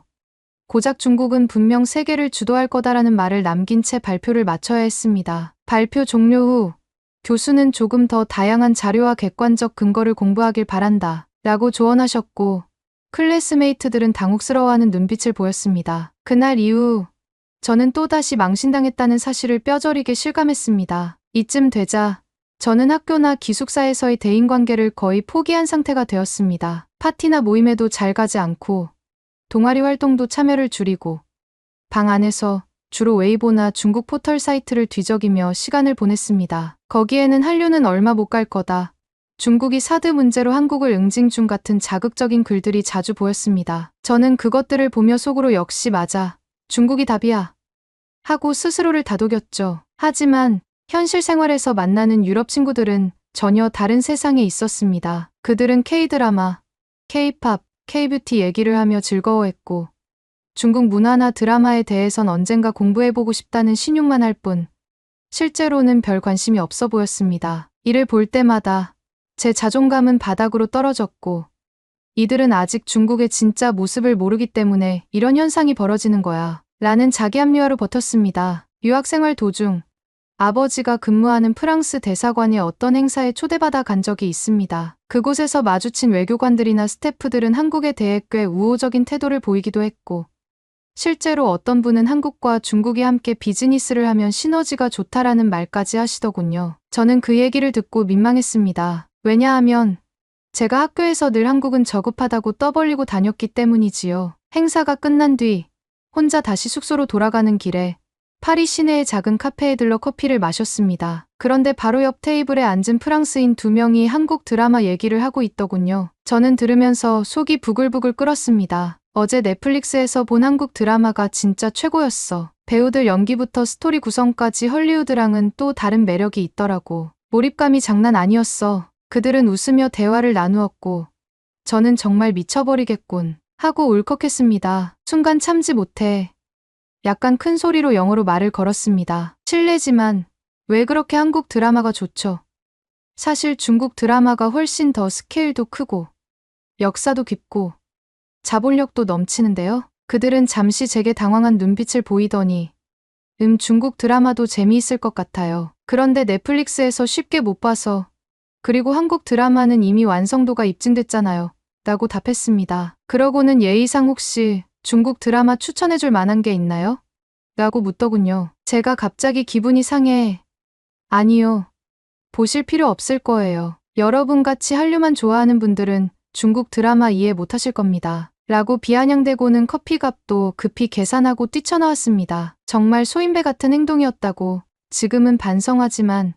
고작 중국은 분명 세계를 주도할 거다라는 말을 남긴 채 발표를 마쳐야 했습니다. 발표 종료 후 교수는 조금 더 다양한 자료와 객관적 근거를 공부하길 바란다 라고 조언하셨고 클래스메이트들은 당혹스러워하는 눈빛을 보였습니다. 그날 이후 저는 또다시 망신당했다는 사실을 뼈저리게 실감했습니다. 이쯤 되자 저는 학교나 기숙사에서의 대인관계를 거의 포기한 상태가 되었습니다. 파티나 모임에도 잘 가지 않고 동아리 활동도 참여를 줄이고 방 안에서 주로 웨이보나 중국 포털 사이트를 뒤적이며 시간을 보냈습니다. 거기에는 한류는 얼마 못 갈 거다. 중국이 사드 문제로 한국을 응징 중 같은 자극적인 글들이 자주 보였습니다. 저는 그것들을 보며 속으로 역시 맞아. 중국이 답이야. 하고 스스로를 다독였죠. 하지만 현실 생활에서 만나는 유럽 친구들은 전혀 다른 세상에 있었습니다. 그들은 K-드라마, K-팝, K-뷰티 얘기를 하며 즐거워했고 중국 문화나 드라마에 대해선 언젠가 공부해보고 싶다는 신용만 할 뿐 실제로는 별 관심이 없어 보였습니다. 이를 볼 때마다 제 자존감은 바닥으로 떨어졌고 이들은 아직 중국의 진짜 모습을 모르기 때문에 이런 현상이 벌어지는 거야 라는 자기합리화로 버텼습니다. 유학생활 도중 아버지가 근무하는 프랑스 대사관의 어떤 행사에 초대받아 간 적이 있습니다. 그곳에서 마주친 외교관들이나 스태프들은 한국에 대해 꽤 우호적인 태도를 보이기도 했고 실제로 어떤 분은 한국과 중국이 함께 비즈니스를 하면 시너지가 좋다라는 말까지 하시더군요. 저는 그 얘기를 듣고 민망했습니다. 왜냐하면 제가 학교에서 늘 한국은 저급하다고 떠벌리고 다녔기 때문이지요. 행사가 끝난 뒤 혼자 다시 숙소로 돌아가는 길에 파리 시내의 작은 카페에 들러 커피를 마셨습니다. 그런데 바로 옆 테이블에 앉은 프랑스인 2명이 한국 드라마 얘기를 하고 있더군요. 저는 들으면서 속이 부글부글 끓었습니다. 어제 넷플릭스에서 본 한국 드라마가 진짜 최고였어. 배우들 연기부터 스토리 구성까지 헐리우드랑은 또 다른 매력이 있더라고. 몰입감이 장난 아니었어. 그들은 웃으며 대화를 나누었고 저는 정말 미쳐버리겠군 하고 울컥했습니다. 순간 참지 못해 약간 큰 소리로 영어로 말을 걸었습니다. 실례지만 왜 그렇게 한국 드라마가 좋죠? 사실 중국 드라마가 훨씬 더 스케일도 크고 역사도 깊고 자본력도 넘치는데요. 그들은 잠시 제게 당황한 눈빛을 보이더니 중국 드라마도 재미있을 것 같아요. 그런데 넷플릭스에서 쉽게 못 봐서 그리고 한국 드라마는 이미 완성도가 입증됐잖아요. 라고 답했습니다. 그러고는 예의상 혹시 중국 드라마 추천해줄 만한 게 있나요? 라고 묻더군요. 제가 갑자기 기분이 상해. 아니요. 보실 필요 없을 거예요. 여러분같이 한류만 좋아하는 분들은 중국 드라마 이해 못하실 겁니다. 라고 비아냥대고는 커피값도 급히 계산하고 뛰쳐나왔습니다. 정말 소인배 같은 행동이었다고 지금은 반성하지만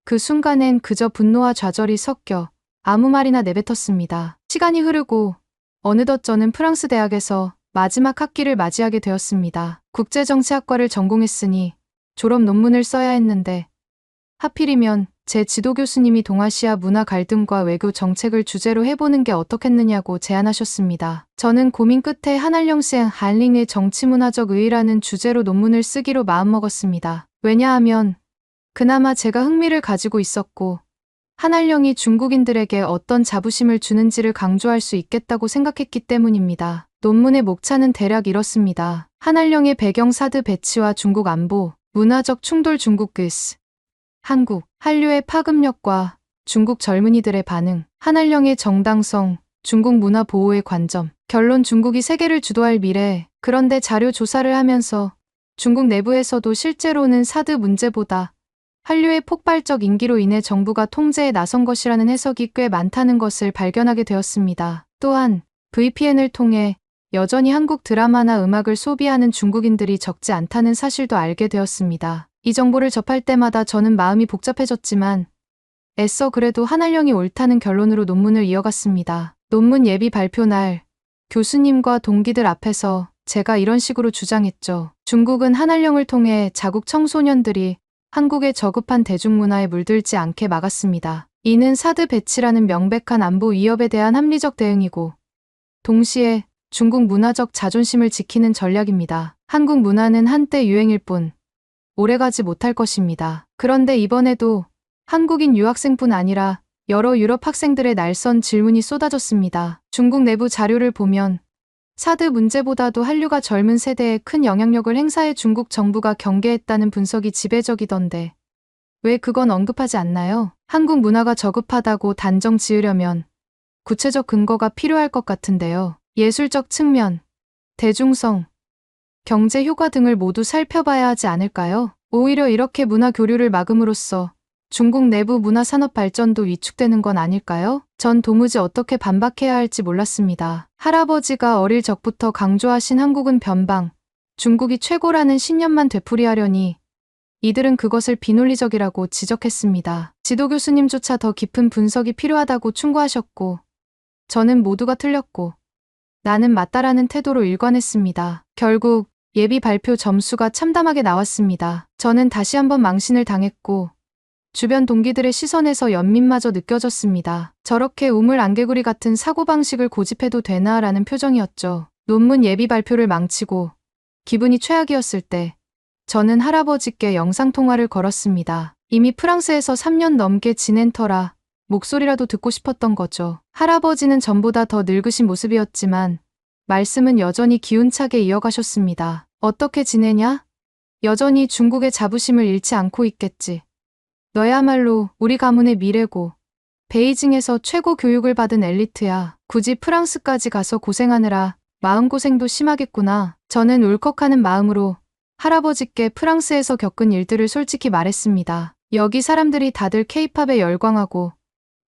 그 순간엔 그저 분노와 좌절이 섞여 아무 말이나 내뱉었습니다. 시간이 흐르고 어느덧 저는 프랑스 대학에서 마지막 학기를 맞이하게 되었습니다. 국제정치학과를 전공했으니 졸업 논문을 써야 했는데 하필이면 제 지도 교수님이 동아시아 문화 갈등과 외교 정책을 주제로 해보는 게 어떻겠느냐고 제안하셨습니다. 저는 고민 끝에 한알령 시행 한링의 정치문화적 의의라는 주제로 논문을 쓰기로 마음먹었습니다. 왜냐하면 그나마 제가 흥미를 가지고 있었고 한알령이 중국인들에게 어떤 자부심을 주는지를 강조할 수 있겠다고 생각했기 때문입니다. 논문의 목차는 대략 이렇습니다. 한알령의 배경 사드 배치와 중국 안보, 문화적 충돌 중국 글스, 한국, 한류의 파급력과 중국 젊은이들의 반응, 한알령의 정당성, 중국 문화 보호의 관점, 결론 중국이 세계를 주도할 미래. 그런데 자료 조사를 하면서 중국 내부에서도 실제로는 사드 문제보다 한류의 폭발적 인기로 인해 정부가 통제에 나선 것이라는 해석이 꽤 많다는 것을 발견하게 되었습니다. 또한 VPN을 통해 여전히 한국 드라마나 음악을 소비하는 중국인들이 적지 않다는 사실도 알게 되었습니다. 이 정보를 접할 때마다 저는 마음이 복잡해졌지만 애써 그래도 한알령이 옳다는 결론으로 논문을 이어갔습니다. 논문 예비 발표 날 교수님과 동기들 앞에서 제가 이런 식으로 주장했죠. 중국은 한알령을 통해 자국 청소년들이 한국의 저급한 대중문화에 물들지 않게 막았습니다. 이는 사드 배치라는 명백한 안보 위협에 대한 합리적 대응이고 동시에 중국 문화적 자존심을 지키는 전략입니다. 한국 문화는 한때 유행일 뿐 오래가지 못할 것입니다. 그런데 이번에도 한국인 유학생뿐 아니라 여러 유럽 학생들의 날선 질문이 쏟아졌습니다. 중국 내부 자료를 보면 사드 문제보다도 한류가 젊은 세대에 큰 영향력을 행사해 중국 정부가 경계했다는 분석이 지배적이던데 왜 그건 언급하지 않나요? 한국 문화가 저급하다고 단정 지으려면 구체적 근거가 필요할 것 같은데요. 예술적 측면, 대중성, 경제 효과 등을 모두 살펴봐야 하지 않을까요? 오히려 이렇게 문화 교류를 막음으로써 중국 내부 문화 산업 발전도 위축되는 건 아닐까요? 전 도무지 어떻게 반박해야 할지 몰랐습니다. 할아버지가 어릴 적부터 강조하신 한국은 변방, 중국이 최고라는 신념만 되풀이하려니 이들은 그것을 비논리적이라고 지적했습니다. 지도 교수님조차 더 깊은 분석이 필요하다고 충고하셨고, 저는 모두가 틀렸고 나는 맞다라는 태도로 일관했습니다. 결국 예비 발표 점수가 참담하게 나왔습니다. 저는 다시 한번 망신을 당했고 주변 동기들의 시선에서 연민마저 느껴졌습니다. 저렇게 우물안개구리 같은 사고방식을 고집해도 되나라는 표정이었죠. 논문 예비 발표를 망치고 기분이 최악이었을 때 저는 할아버지께 영상통화를 걸었습니다. 이미 프랑스에서 3년 넘게 지낸 터라 목소리라도 듣고 싶었던 거죠. 할아버지는 전보다 더 늙으신 모습이었지만 말씀은 여전히 기운차게 이어가셨습니다. 어떻게 지내냐? 여전히 중국의 자부심을 잃지 않고 있겠지. 너야말로 우리 가문의 미래고 베이징에서 최고 교육을 받은 엘리트야. 굳이 프랑스까지 가서 고생하느라 마음고생도 심하겠구나. 저는 울컥하는 마음으로 할아버지께 프랑스에서 겪은 일들을 솔직히 말했습니다. 여기 사람들이 다들 케이팝에 열광하고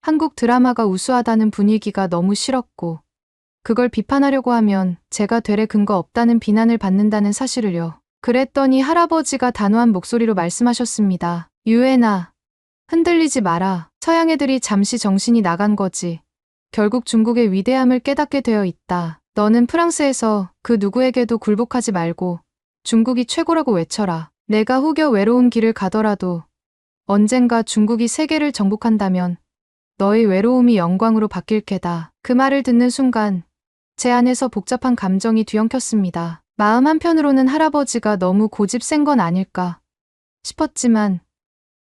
한국 드라마가 우수하다는 분위기가 너무 싫었고 그걸 비판하려고 하면 제가 되레 근거 없다는 비난을 받는다는 사실을요. 그랬더니 할아버지가 단호한 목소리로 말씀하셨습니다. 유엔아, 흔들리지 마라. 서양 애들이 잠시 정신이 나간 거지. 결국 중국의 위대함을 깨닫게 되어 있다. 너는 프랑스에서 그 누구에게도 굴복하지 말고 중국이 최고라고 외쳐라. 내가 후겨 외로운 길을 가더라도 언젠가 중국이 세계를 정복한다면 너의 외로움이 영광으로 바뀔 게다. 그 말을 듣는 순간 제 안에서 복잡한 감정이 뒤엉켰습니다. 마음 한편으로는 할아버지가 너무 고집 센 건 아닐까 싶었지만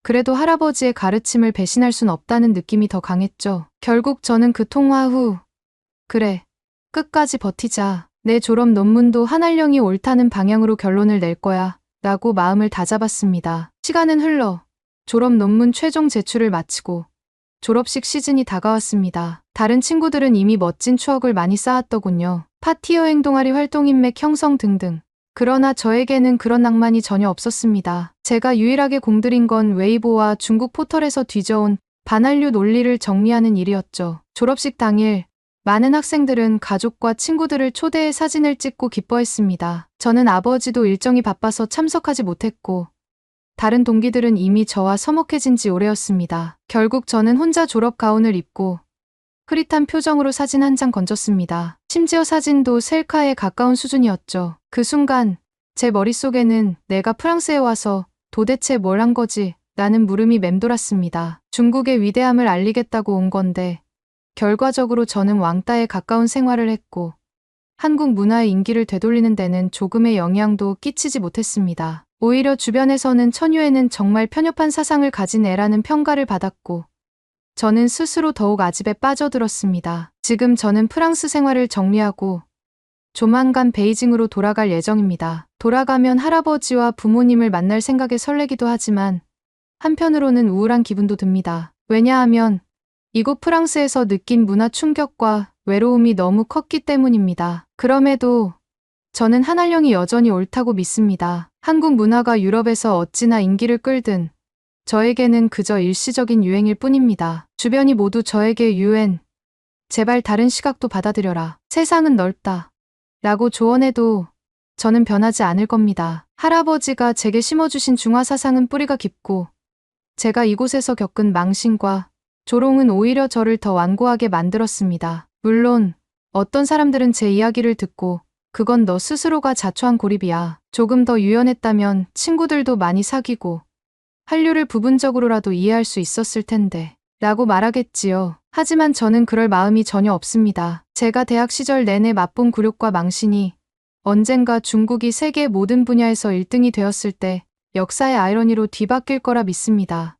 그래도 할아버지의 가르침을 배신할 순 없다는 느낌이 더 강했죠. 결국 저는 그 통화 후 그래, 끝까지 버티자. 내 졸업 논문도 한알령이 옳다는 방향으로 결론을 낼 거야 라고 마음을 다잡았습니다. 시간은 흘러 졸업 논문 최종 제출을 마치고 졸업식 시즌이 다가왔습니다. 다른 친구들은 이미 멋진 추억을 많이 쌓았더군요. 파티 여행 동아리 활동 인맥 형성 등등. 그러나 저에게는 그런 낭만이 전혀 없었습니다. 제가 유일하게 공들인 건 웨이보와 중국 포털에서 뒤져온 반한류 논리를 정리하는 일이었죠. 졸업식 당일 많은 학생들은 가족과 친구들을 초대해 사진을 찍고 기뻐했습니다. 저는 아버지도 일정이 바빠서 참석하지 못했고 다른 동기들은 이미 저와 서먹해진 지 오래였습니다. 결국 저는 혼자 졸업 가운을 입고 흐릿한 표정으로 사진 한 장 건졌습니다. 심지어 사진도 셀카에 가까운 수준이었죠. 그 순간 제 머릿속에는 내가 프랑스에 와서 도대체 뭘 한 거지? 라는 물음이 맴돌았습니다. 중국의 위대함을 알리겠다고 온 건데 결과적으로 저는 왕따에 가까운 생활을 했고 한국 문화의 인기를 되돌리는 데는 조금의 영향도 끼치지 못했습니다. 오히려 주변에서는 천유에는 정말 편협한 사상을 가진 애라는 평가를 받았고 저는 스스로 더욱 아집에 빠져들었습니다. 지금 저는 프랑스 생활을 정리하고 조만간 베이징으로 돌아갈 예정입니다. 돌아가면 할아버지와 부모님을 만날 생각에 설레기도 하지만 한편으로는 우울한 기분도 듭니다. 왜냐하면 이곳 프랑스에서 느낀 문화 충격과 외로움이 너무 컸기 때문입니다. 그럼에도 저는 한알령이 여전히 옳다고 믿습니다. 한국 문화가 유럽에서 어찌나 인기를 끌든 저에게는 그저 일시적인 유행일 뿐입니다. 주변이 모두 저에게 유엔, 제발 다른 시각도 받아들여라. 세상은 넓다. 라고 조언해도 저는 변하지 않을 겁니다. 할아버지가 제게 심어주신 중화사상은 뿌리가 깊고 제가 이곳에서 겪은 망신과 조롱은 오히려 저를 더 완고하게 만들었습니다. 물론 어떤 사람들은 제 이야기를 듣고 그건 너 스스로가 자초한 고립이야. 조금 더 유연했다면 친구들도 많이 사귀고 한류를 부분적으로라도 이해할 수 있었을 텐데 라고 말하겠지요. 하지만 저는 그럴 마음이 전혀 없습니다. 제가 대학 시절 내내 맛본 굴욕과 망신이 언젠가 중국이 세계 모든 분야에서 1등이 되었을 때 역사의 아이러니로 뒤바뀔 거라 믿습니다.